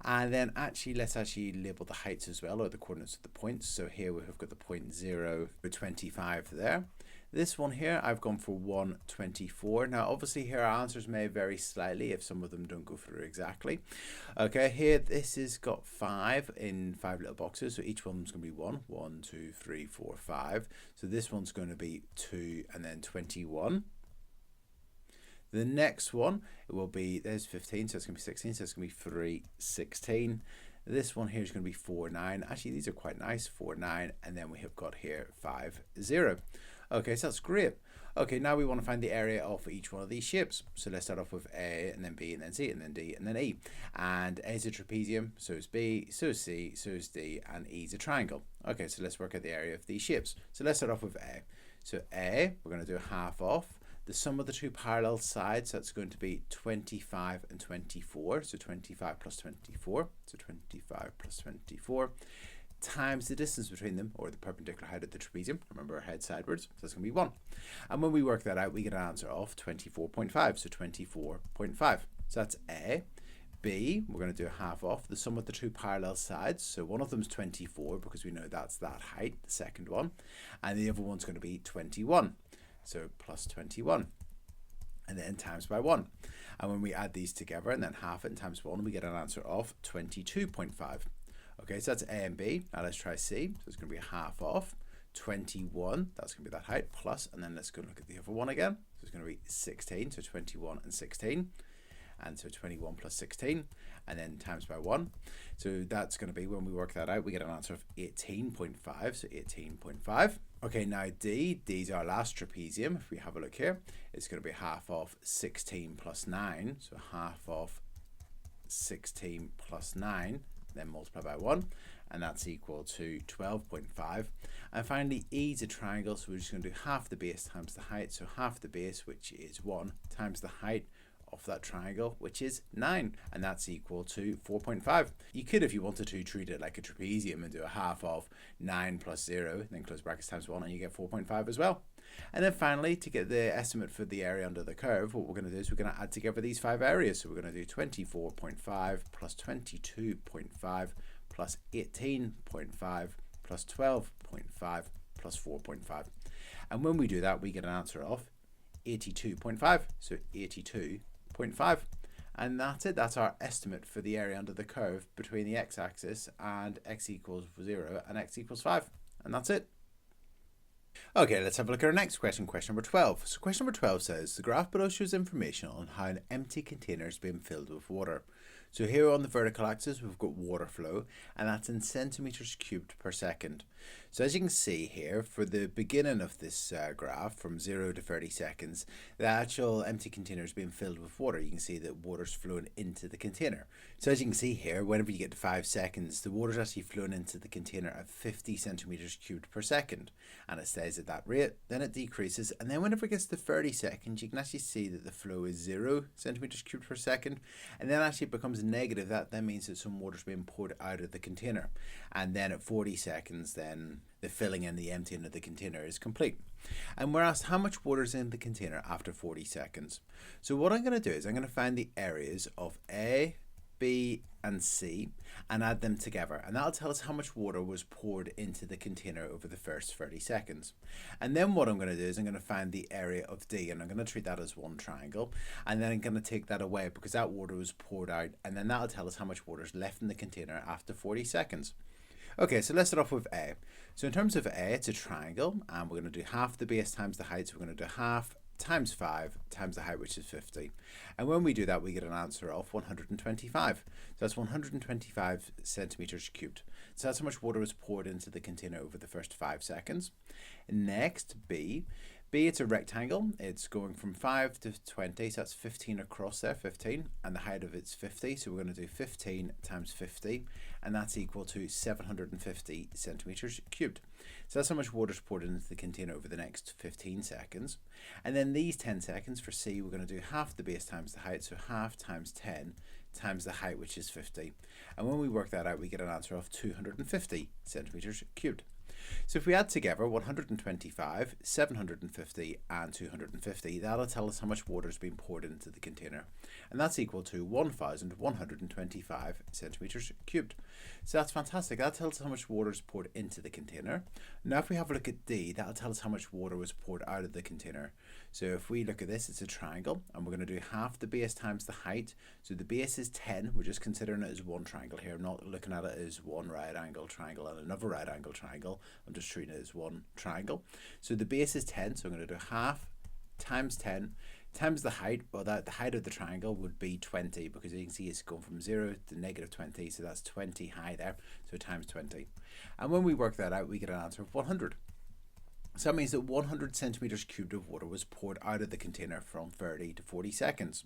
[SPEAKER 1] And then actually, let's actually label the heights as well, or the coordinates of the points. So here we have got the point 0 to 25 there. This one here, I've gone for 124. Now, obviously here our answers may vary slightly if some of them don't go through exactly. Okay, here this has got 5 in 5 little boxes, so each one's going to be 1. 1, 2, 3, 4, 5. So this one's going to be 2 and then 21. The next one, it will be, there's 15, so it's going to be 16, so it's going to be 3, 16. This one here is going to be 4, 9. Actually, these are quite nice, 4, 9, and then we have got here 5, 0. Okay, so that's great. Okay, now we want to find the area of each one of these shapes. So let's start off with A, and then B, and then C, and then D, and then E. And A is a trapezium, so is B, so is C, so is D, and E is a triangle. Okay, so let's work out the area of these shapes. So let's start off with A. So A, we're going to do half of the sum of the two parallel sides. That's going to be 25 and 24. So 25 plus 24. So 25 plus 24. Times the distance between them, or the perpendicular height of the trapezium. Remember, our head sidewards, so that's going to be 1. And when we work that out, we get an answer of 24.5, so 24.5. So that's A. B, we're going to do half off the sum of the two parallel sides. So one of them is 24, because we know that's that height, the second one. And the other one's going to be 21, so plus 21. And then times by 1. And when we add these together and then half it and times 1, we get an answer of 22.5. Okay, so that's A and B. Now let's try C. So it's going to be half of 21. That's going to be that height plus, and then let's go look at the other one again. So it's going to be 16. So 21 and 16. And so 21 plus 16, and then times by 1. So that's going to be, when we work that out, we get an answer of 18.5. So 18.5. Okay, now D. D's our last trapezium. If we have a look here, it's going to be half of 16 plus 9. So half of 16 plus 9. Then multiply by 1, and that's equal to 12.5. And finally, E is a triangle, so we're just going to do half the base times the height. So half the base, which is 1, times the height of that triangle, which is 9, and that's equal to 4.5. You could, if you wanted to, treat it like a trapezium and do a half of 9 plus 0, and then close brackets times 1, and you get 4.5 as well. And then finally, to get the estimate for the area under the curve, what we're going to do is we're going to add together these 5 areas. So we're going to do 24.5 plus 22.5 plus 18.5 plus 12.5 plus 4.5. And when we do that, we get an answer of 82.5. So 82.5. And that's it. That's our estimate for the area under the curve between the x-axis and x equals 0 and x equals 5. And that's it. Okay, let's have a look at our next question, question number 12. So question number 12 says, the graph below shows information on how an empty container is being filled with water. So here on the vertical axis, we've got water flow, and that's in centimeters cubed per second. So as you can see here, for the beginning of this graph, from 0 to 30 seconds, the actual empty container is being filled with water. You can see that water's flowing into the container. So as you can see here, whenever you get to 5 seconds, the water's actually flowing into the container at 50 centimeters cubed per second. And it stays at that rate, then it decreases, and then whenever it gets to 30 seconds, you can actually see that the flow is 0 centimeters cubed per second, and then actually it becomes negative. That then means that some water's being poured out of the container. And then at 40 seconds, then the filling and the emptying of the container is complete. And we're asked how much water is in the container after 40 seconds. So what I'm going to do is I'm going to find the areas of A, B and C and add them together, and that'll tell us how much water was poured into the container over the first 30 seconds. And then what I'm going to do is I'm going to find the area of D, and I'm going to treat that as one triangle, and then I'm going to take that away because that water was poured out, and then that'll tell us how much water is left in the container after 40 seconds. Okay, so let's start off with A. So in terms of A, it's a triangle, and we're going to do half the base times the height, so we're going to do half times 5 times the height, which is 50. And when we do that, we get an answer of 125. So that's 125 centimeters cubed. So that's how much water was poured into the container over the first 5 seconds. Next, B. B, it's a rectangle. It's going from 5 to 20, so that's 15 across there, 15, and the height of it's 50. So we're going to do 15 times 50, and that's equal to 750 centimeters cubed. So that's how much water is poured into the container over the next 15 seconds. And then these 10 seconds for C, we're going to do half the base times the height, so half times 10 times the height, which is 50. And when we work that out, we get an answer of 250 centimeters cubed. So if we add together 125, 750 and 250, that'll tell us how much water has been poured into the container. And that's equal to 1,125 centimeters cubed. So that's fantastic. That tells us how much water is poured into the container. Now if we have a look at D, that'll tell us how much water was poured out of the container. So if we look at this, it's a triangle, and we're going to do half the base times the height. So the base is 10. We're just considering it as one triangle here. I'm not looking at it as one right angle triangle and another right angle triangle. I'm just treating it as one triangle. So the base is 10, so I'm going to do half times 10 times the height. Well, the height of the triangle would be 20, because you can see it's going from 0 to negative 20, so that's 20 high there, so times 20. And when we work that out, we get an answer of 100. So that means that 100 centimeters cubed of water was poured out of the container from 30 to 40 seconds.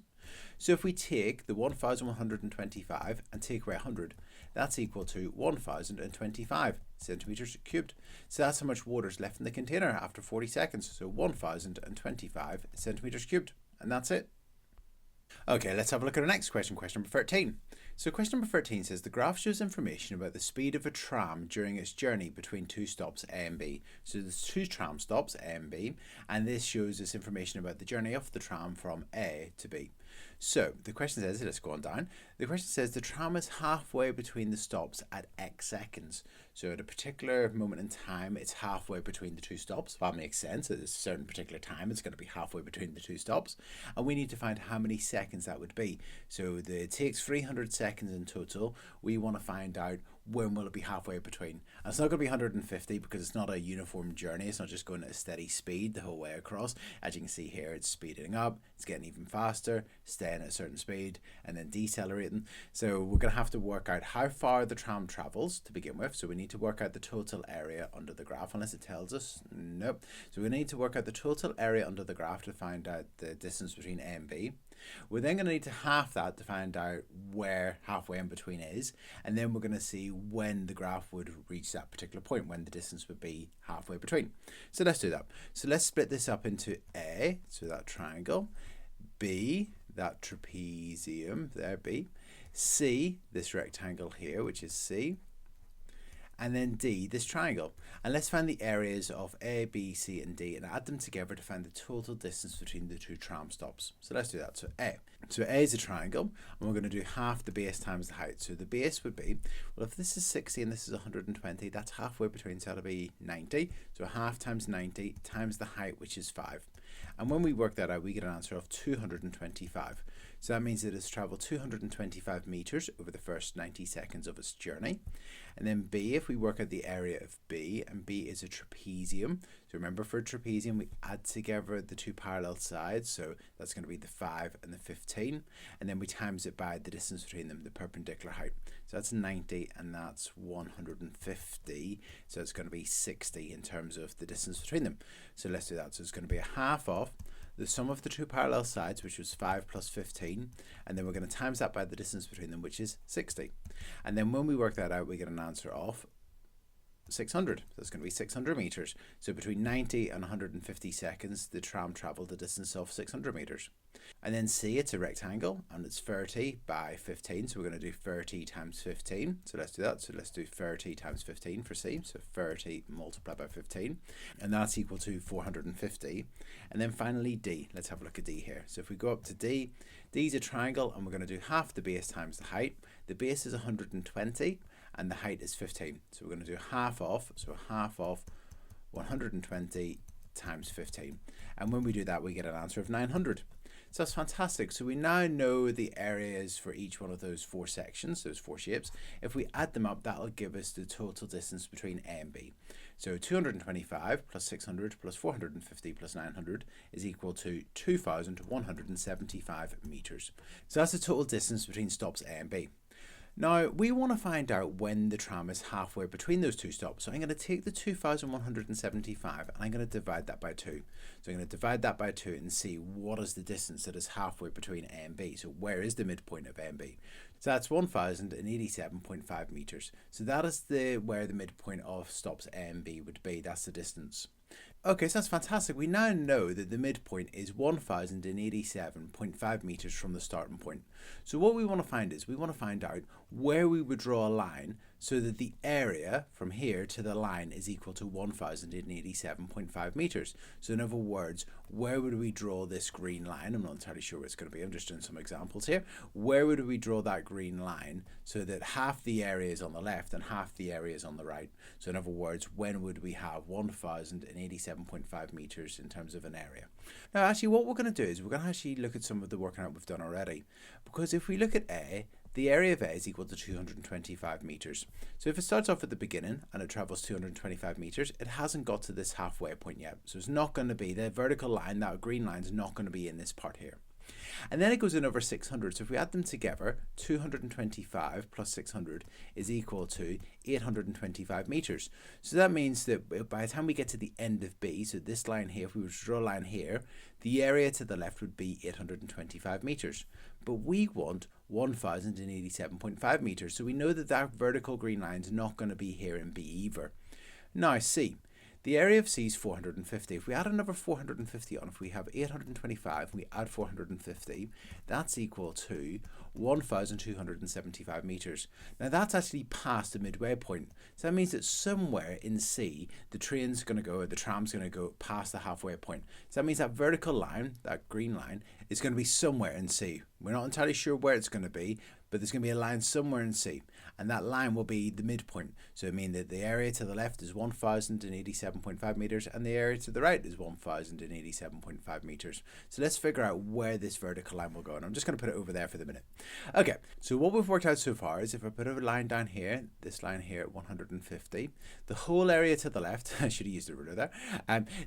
[SPEAKER 1] So if we take the 1,125 and take away 100, that's equal to 1,025 centimeters cubed. So that's how much water is left in the container after 40 seconds. So 1,025 centimeters cubed. And that's it. Okay, let's have a look at our next question, question number 13. So question number 13 says the graph shows information about the speed of a tram during its journey between two stops A and B. So there's two tram stops, A and B, and this shows us information about the journey of the tram from A to B. So the question says, let's go on down. The question says the tram is halfway between the stops at X seconds. So at a particular moment in time, it's halfway between the two stops. If that makes sense, at a certain particular time, it's going to be halfway between the two stops. And we need to find how many seconds that would be. So it takes 300 seconds in total. We want to find out when will it be halfway between. And it's not going to be 150 because it's not a uniform journey. It's not just going at a steady speed the whole way across. As you can see here, it's speeding up, it's getting even faster, staying at a certain speed, and then decelerating. So we're going to have to work out how far the tram travels to begin with. So we need to work out the total area under the graph, unless it tells us. Nope. So we need to work out the total area under the graph to find out the distance between A and B. We're then going to need to half that to find out where halfway in between is, and then we're going to see when the graph would reach that particular point, when the distance would be halfway between. So let's do that. So let's split this up into A, so that triangle, B, that trapezium there, B, C, this rectangle here, which is C, and then D, this triangle. And let's find the areas of A, B, C, and D and add them together to find the total distance between the two tram stops. So let's do that. So A. So A is a triangle, and we're going to do half the base times the height. So the base would be, well, if this is 60 and this is 120, that's halfway between, so that'll be 90. So half times 90 times the height, which is 5. And when we work that out, we get an answer of 225. So that means it has travelled 225 metres over the first 90 seconds of its journey. And then B, if we work out the area of B, and B is a trapezium. So remember, for a trapezium, we add together the two parallel sides. So that's going to be the 5 and the 15. And then we times it by the distance between them, the perpendicular height. So that's 90 and that's 150. So it's going to be 60 in terms of the distance between them. So let's do that. So it's going to be a half of the sum of the two parallel sides, which was 5 plus 15, and then we're going to times that by the distance between them, which is 60. And then when we work that out, we get an answer of 600. So it's going to be 600 metres. So between 90 and 150 seconds, the tram travelled a distance of 600 metres. And then C, it's a rectangle, and it's 30 by 15. So we're going to do 30 times 15. So let's do that. So let's do 30 times 15 for C. So 30 multiplied by 15. And that's equal to 450. And then finally D. Let's have a look at D here. So if we go up to D, D is a triangle, and we're going to do half the base times the height. The base is 120. And the height is 15. So we're going to do half of 120 times 15. And when we do that, we get an answer of 900. So that's fantastic. So we now know the areas for each one of those four sections, those four shapes. If we add them up, that'll give us the total distance between A and B. So 225 plus 600 plus 450 plus 900 is equal to 2,175 metres. So that's the total distance between stops A and B. Now, we want to find out when the tram is halfway between those two stops. So I'm going to take the 2,175 and I'm going to divide that by 2. So I'm going to divide that by 2 and see what is the distance that is halfway between A and B. So where is the midpoint of A and B? So that's 1,087.5 metres. So that is where the midpoint of stops A and B would be. That's the distance. Okay, so that's fantastic. We now know that the midpoint is 1,087.5 metres from the starting point. So what we want to find is, we want to find out where we would draw a line so that the area from here to the line is equal to 1,087.5 metres. So in other words, where would we draw this green line? I'm not entirely sure what it's going to be. I'm just doing some examples here. Where would we draw that green line so that half the area is on the left and half the area is on the right? So in other words, when would we have 1,087.5 metres in terms of an area? Now, actually, what we're going to do is we're going to actually look at some of the working out we've done already. Because if we look at A, the area of A is equal to 225 metres. So if it starts off at the beginning and it travels 225 metres, it hasn't got to this halfway point yet. So it's not going to be, the vertical line, that green line, is not going to be in this part here. And then it goes in over 600. So if we add them together, 225 plus 600 is equal to 825 metres. So that means that by the time we get to the end of B, so this line here, if we were to draw a line here, the area to the left would be 825 metres. But we want 1,087.5 metres. So we know that that vertical green line is not going to be here in B either. Now C. The area of C is 450. If we add another 450 on, if we have 825 and we add 450, that's equal to 1,275 metres. Now that's actually past the midway point. So that means that somewhere in C, the tram's going to go past the halfway point. So that means that vertical line, that green line, is going to be somewhere in C. We're not entirely sure where it's going to be, but there's going to be a line somewhere in C, and that line will be the midpoint. So it means that the area to the left is 1,087.5 metres and the area to the right is 1,087.5 metres. So let's figure out where this vertical line will go, and I'm just going to put it over there for the minute. Okay, so what we've worked out so far is if I put a line down here, this line here at 150, the whole area to the left, I should have used a ruler there,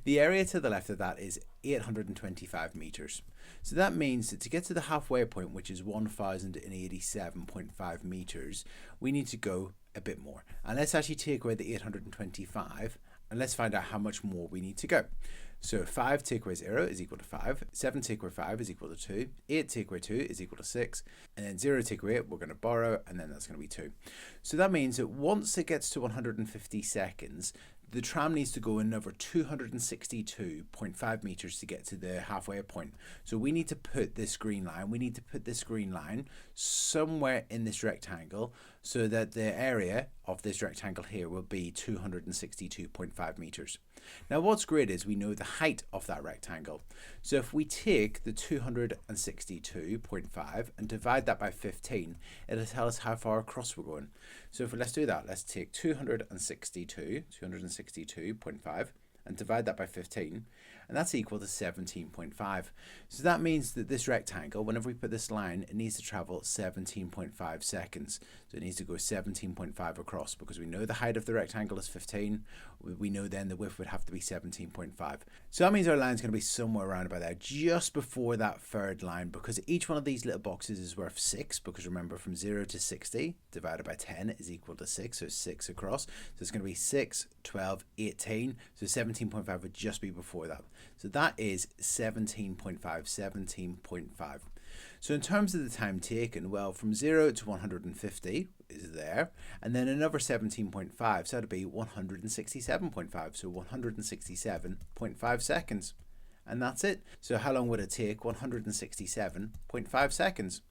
[SPEAKER 1] the area to the left of that is 825 metres. So that means that to get to the halfway point, which is 1,087.5 metres, we need to go a bit more. And let's actually take away the 825 and let's find out how much more we need to go. So 5 take away 0 is equal to 5, 7 take away 5 is equal to 2, 8 take away 2 is equal to 6, and then 0 take away 8 we're going to borrow, and then that's going to be 2. So that means that once it gets to 150 seconds, the tram needs to go another 262.5 metres to get to the halfway point. So we need to put this green line, somewhere in this rectangle so that the area of this rectangle here will be 262.5 meters. Now what's great is we know the height of that rectangle. So if we take the 262.5 and divide that by 15, it'll tell us how far across we're going. So let's do that. Let's take 262.5 and divide that by 15, and that's equal to 17.5. So that means that this rectangle, whenever we put this line, it needs to travel 17.5 seconds. So it needs to go 17.5 across, because we know the height of the rectangle is 15. We know then the width would have to be 17.5. So that means our line's going to be somewhere around about there, just before that third line, because each one of these little boxes is worth 6, because remember, from 0 to 60 divided by 10 is equal to 6, so 6 across. So it's going to be 6, 12, 18, so 17.5 would just be before that. So that is 17.5. So in terms of the time taken, well, from 0 to 150 is there, and then another 17.5, so that'd be 167.5, so 167.5 seconds. And that's it. So how long would it take? 167.5 seconds.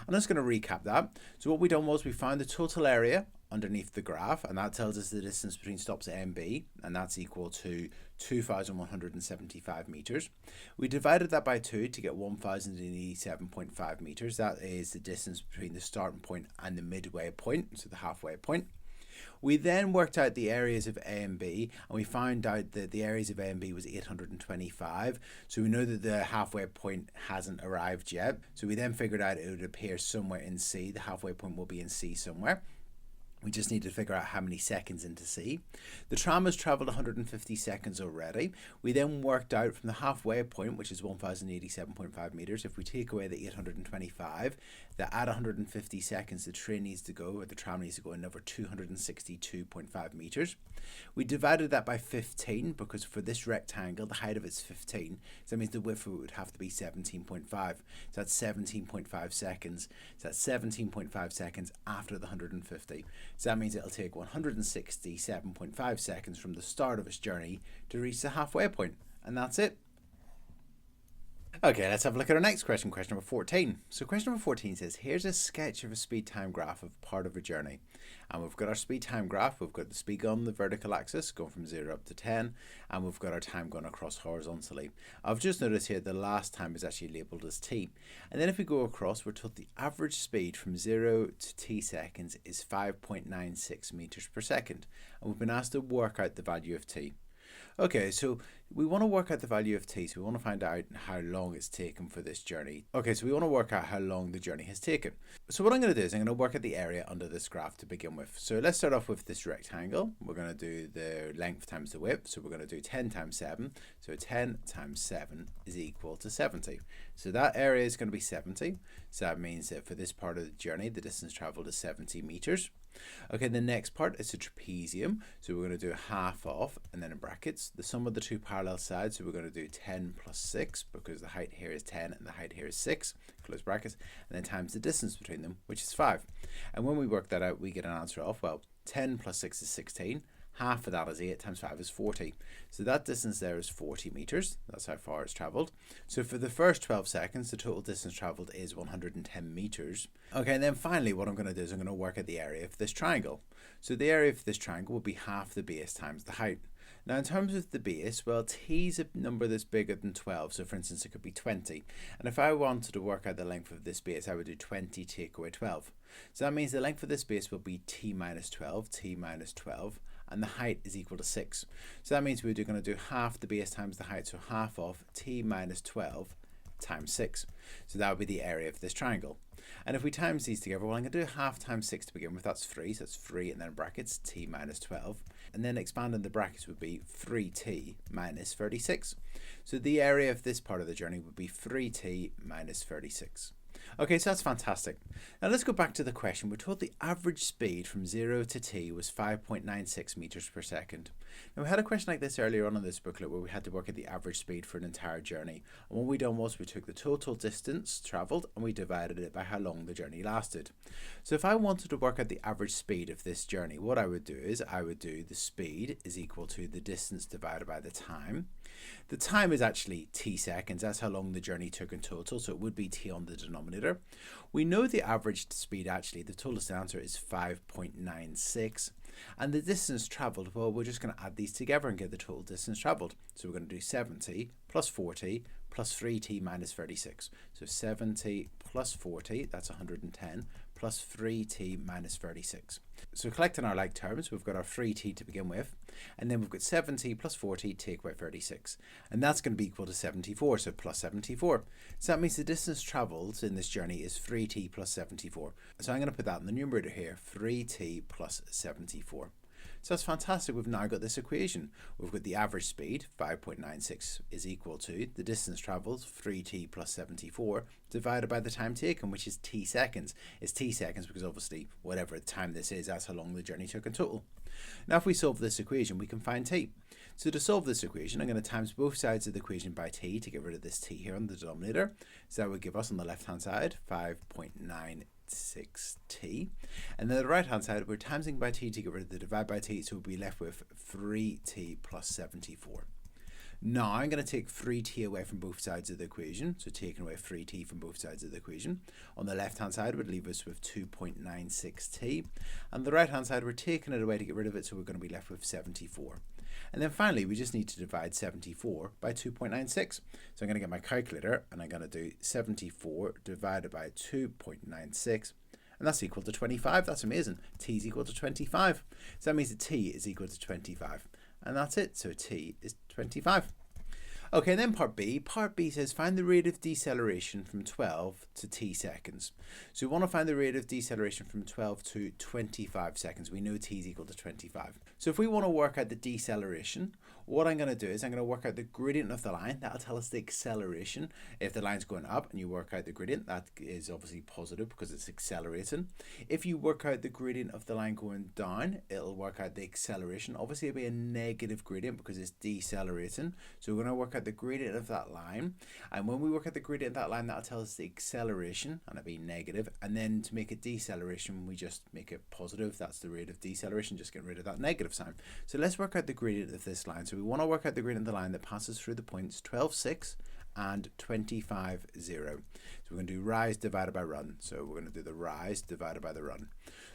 [SPEAKER 1] I'm just going to recap that. So what we done was we found the total area underneath the graph, and that tells us the distance between stops A and B, and that's equal to 2,175 meters. We divided that by 2 to get 1,087.5 meters. That is the distance between the starting point and the midway point, so the halfway point. We then worked out the areas of A and B, and we found out that the areas of A and B was 825. So we know that the halfway point hasn't arrived yet. So we then figured out it would appear somewhere in C. The halfway point will be in C somewhere. We just need to figure out how many seconds into C. The tram has travelled 150 seconds already. We then worked out from the halfway point, which is 1,087.5 meters, if we take away the 825, that at 150 seconds the train needs to go, or the tram needs to go another 262.5 meters. We divided that by 15, because for this rectangle the height of it's 15, so that means the width of it would have to be 17.5. So that's 17.5 seconds. So that's 17.5 seconds after the 150. So that means it'll take 167.5 seconds from the start of its journey to reach the halfway point. And that's it. Okay, let's have a look at our next question, question number 14. So question number 14 says, here's a sketch of a speed time graph of part of a journey. And we've got our speed time graph, we've got the speed on the vertical axis going from 0 up to 10, and we've got our time going across horizontally. I've just noticed here the last time is actually labelled as t. And then if we go across, we're told the average speed from 0 to t seconds is 5.96 meters per second. And we've been asked to work out the value of t. Okay, so we want to work out the value of t, so we want to find out how long it's taken for this journey. Okay, so we want to work out how long the journey has taken. So what I'm going to do is I'm going to work out the area under this graph to begin with. So let's start off with this rectangle. We're going to do the length times the width, so we're going to do 10 times 7. So 10 times 7 is equal to 70. So that area is going to be 70. So that means that for this part of the journey, the distance travelled is 70 meters. Okay, the next part is a trapezium, so we're going to do half of, and then in brackets, the sum of the two parallel sides, so we're going to do 10 plus 6, because the height here is 10 and the height here is 6, close brackets, and then times the distance between them, which is 5. And when we work that out, we get an answer of, well, 10 plus 6 is 16, half of that is 8 times 5 is 40. So that distance there is 40 meters. That's how far it's travelled. So for the first 12 seconds, the total distance travelled is 110 meters. Okay, and then finally what I'm going to do is I'm going to work out the area of this triangle. So the area of this triangle will be half the base times the height. Now in terms of the base, well, t is a number that's bigger than 12, so for instance it could be 20. And if I wanted to work out the length of this base, I would do 20 take away 12. So that means the length of this base will be t minus 12, and the height is equal to 6. So that means we're going to do half the base times the height, so half of t minus 12 times 6. So that would be the area of this triangle. And if we times these together, well, I'm going to do half times 6 to begin with. That's 3, so that's 3 and then brackets t minus 12. And then expanding the brackets would be 3t minus 36. So the area of this part of the journey would be 3t minus 36. Okay, so that's fantastic. Now let's go back to the question. We're told the average speed from 0 to t was 5.96 meters per second. Now we had a question like this earlier on in this booklet where we had to work out the average speed for an entire journey. And what we done was we took the total distance travelled and we divided it by how long the journey lasted. So if I wanted to work out the average speed of this journey, what I would do is I would do the speed is equal to the distance divided by the time. The time is actually t seconds. That's how long the journey took in total, so it would be t on the denominator. denominator. We know the average speed actually, the total answer is 5.96. And the distance travelled, well, we're just going to add these together and get the total distance travelled. So we're going to do 70 plus 40 plus 3t minus 36. So 70 plus 40, that's 110, plus 3t minus 36. So collecting our like terms, we've got our 3t to begin with, and then we've got 70 plus 40 take away 36. And that's going to be equal to 74, so plus 74. So that means the distance travelled in this journey is 3t plus 74. So I'm going to put that in the numerator here, 3t plus 74. So that's fantastic. We've now got this equation. We've got the average speed, 5.96, is equal to the distance travelled, 3t plus 74, divided by the time taken, which is t seconds. It's t seconds because obviously whatever time this is, that's how long the journey took in total. Now if we solve this equation, we can find t. So to solve this equation, I'm going to times both sides of the equation by t to get rid of this t here on the denominator. So that would give us on the left-hand side 5.96t, and then the right hand side we're timesing by t to get rid of the divide by t, so we'll be left with 3t plus 74. Now I'm going to take 3t away from both sides of the equation, so taking away 3t from both sides of the equation. On the left hand side would leave us with 2.96t, and the right hand side we're taking it away to get rid of it, so we're going to be left with 74. And then finally, we just need to divide 74 by 2.96. So I'm going to get my calculator and I'm going to do 74 divided by 2.96. And that's equal to 25. That's amazing. T is equal to 25. So that means that T is equal to 25. And that's it. So T is 25. Okay, then part B. Part B says find the rate of deceleration from 12 to t seconds. So we want to find the rate of deceleration from 12 to 25 seconds. We know t is equal to 25. So if we want to work out the deceleration, what I'm going to do is I'm going to work out the gradient of the line. That'll tell us the acceleration. If the line's going up and you work out the gradient, that is obviously positive because it's accelerating. If you work out the gradient of the line going down, it'll work out the acceleration. Obviously it'll be a negative gradient because it's decelerating. So we're going to work out the gradient of that line, and when we work out the gradient of that line, that'll tell us the acceleration, and it'll be negative. And then to make it deceleration, we just make it positive. That's the rate of deceleration, just get rid of that negative sign. So let's work out the gradient of this line. So we want to work out the gradient of the line that passes through the points 12, 6 and 25, 0. So we're going to do rise divided by run. So we're going to do the rise divided by the run.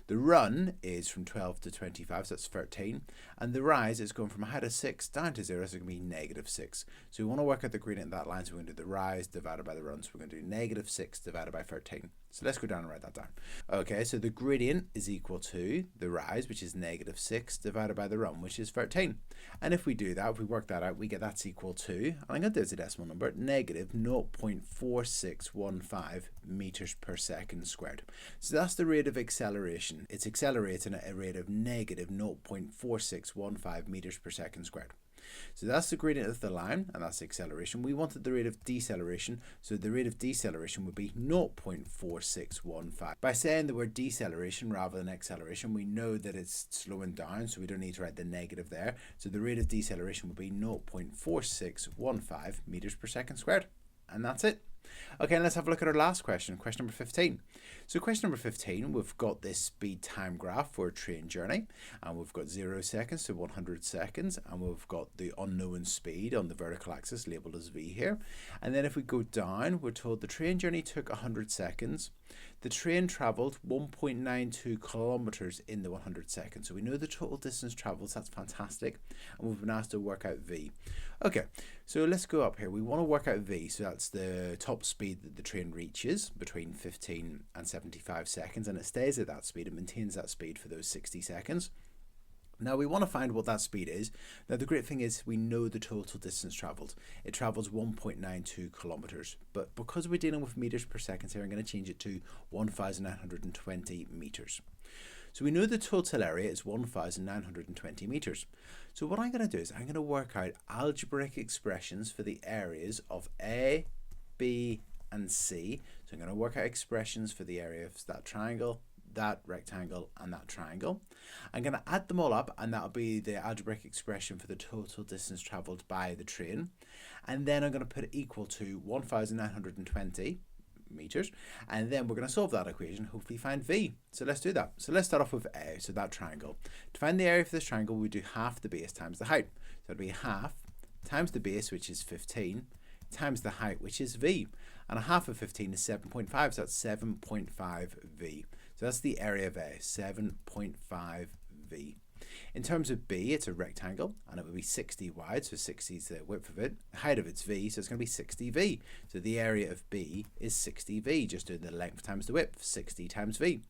[SPEAKER 1] The run is from 12 to 25, so that's 13. And the rise is going from a height of 6 down to 0, so it's going to be negative 6. So we want to work out the gradient of that line, so we're going to do the rise divided by the run. So we're going to do negative 6 divided by 13. So let's go down and write that down. Okay, so the gradient is equal to the rise, which is negative 6, divided by the run, which is 13. And if we do that, if we work that out, we get that's equal to, and I'm going to do it as a decimal number, negative 0.4615 meters per second squared. So that's the rate of acceleration. It's accelerating at a rate of negative 0.4615 meters per second squared. So that's the gradient of the line, and that's the acceleration. We wanted the rate of deceleration, so the rate of deceleration would be 0.4615. By saying the word deceleration rather than acceleration, we know that it's slowing down, so we don't need to write the negative there. So the rate of deceleration would be 0.4615 meters per second squared. And that's it. Okay, let's have a look at our last question, question number 15. So question number 15, we've got this speed time graph for a train journey, and we've got 0 seconds to 100 seconds, and we've got the unknown speed on the vertical axis labelled as V here. And then if we go down, we're told the train journey took 100 seconds. The train travelled 1.92 kilometres in the 100 seconds. So we know the total distance travelled, so that's fantastic. And we've been asked to work out V. Okay, so let's go up here. We want to work out V, so that's the top speed that the train reaches between 15 and 75 seconds, and it stays at that speed, it maintains that speed for those 60 seconds. Now we want to find what that speed is. Now the great thing is we know the total distance travelled. It travels 1.92 kilometres, but because we're dealing with meters per second here, I'm going to change it to 1,920 metres. So we know the total area is 1,920 metres. So what I'm going to do is I'm going to work out algebraic expressions for the areas of A, B and C. So I'm going to work out expressions for the area of that triangle, that rectangle and that triangle. I'm going to add them all up, and that'll be the algebraic expression for the total distance travelled by the train. And then I'm going to put it equal to 1,920 meters, and then we're going to solve that equation, hopefully find V. So let's do that. So let's start off with A, so that triangle. To find the area for this triangle, we do half the base times the height. So it'll be half times the base, which is 15, times the height, which is v. And a half of 15 is 7.5, so that's 7.5 v. So that's the area of A, 7.5 v. In terms of B, it's a rectangle, and it would be 60 wide, so 60 is the width of it. The height of it's v, so it's going to be 60v. So the area of B is 60v, just doing the length times the width, 60 times v.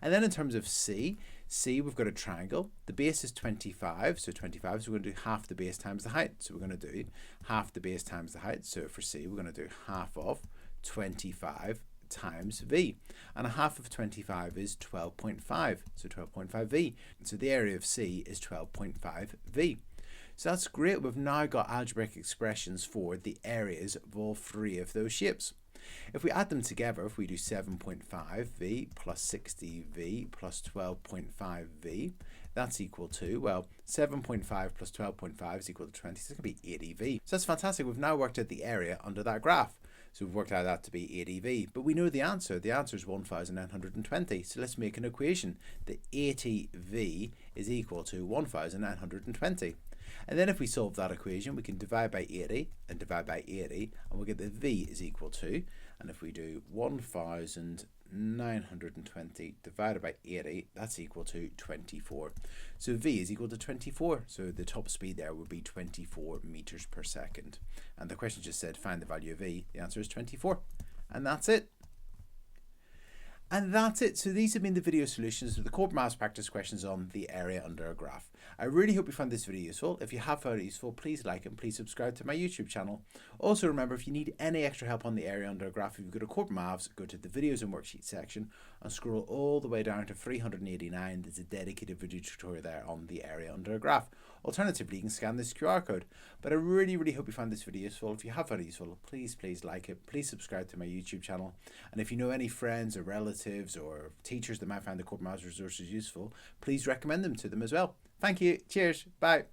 [SPEAKER 1] And then in terms of C, we've got a triangle. The base is 25, so 25, so we're going to do half the base times the height. So we're going to do half the base times the height. So for C, we're going to do half of 25 times v, and a half of 25 is 12.5, so 12.5v. So the area of C is 12.5v. So that's great. We've now got algebraic expressions for the areas of all three of those shapes. If we add them together, if we do 7.5v plus 60v plus 12.5v, that's equal to, well, 7.5 plus 12.5 is equal to 20, so it's going to be 80v. So that's fantastic. We've now worked out the area under that graph. So we've worked out that to be 80v, but we know the answer. The answer is 1920. So let's make an equation. The 80v is equal to 1920. And then if we solve that equation, we can divide by 80 and divide by 80, and we'll get the v is equal to, and if we do 1920 divided by 80, that's equal to 24. So v is equal to 24. So the top speed there would be 24 meters per second. And the question just said, find the value of v. The answer is 24. And that's it. And that's it. So these have been the video solutions of the Corbettmaths practice questions on the area under a graph. I really hope you found this video useful. If you have found it useful, please like and please subscribe to my YouTube channel. Also remember, if you need any extra help on the area under a graph, if you go to Corbettmaths, go to the videos and worksheet section and scroll all the way down to 389. There's a dedicated video tutorial there on the area under a graph. Alternatively, you can scan this QR code. But I really hope you found this video useful. If you have found it useful, please like it. Please subscribe to my YouTube channel. And if you know any friends or relatives or teachers that might find the Corbettmaths resources useful, please recommend them to them as well. Thank you. Cheers. Bye.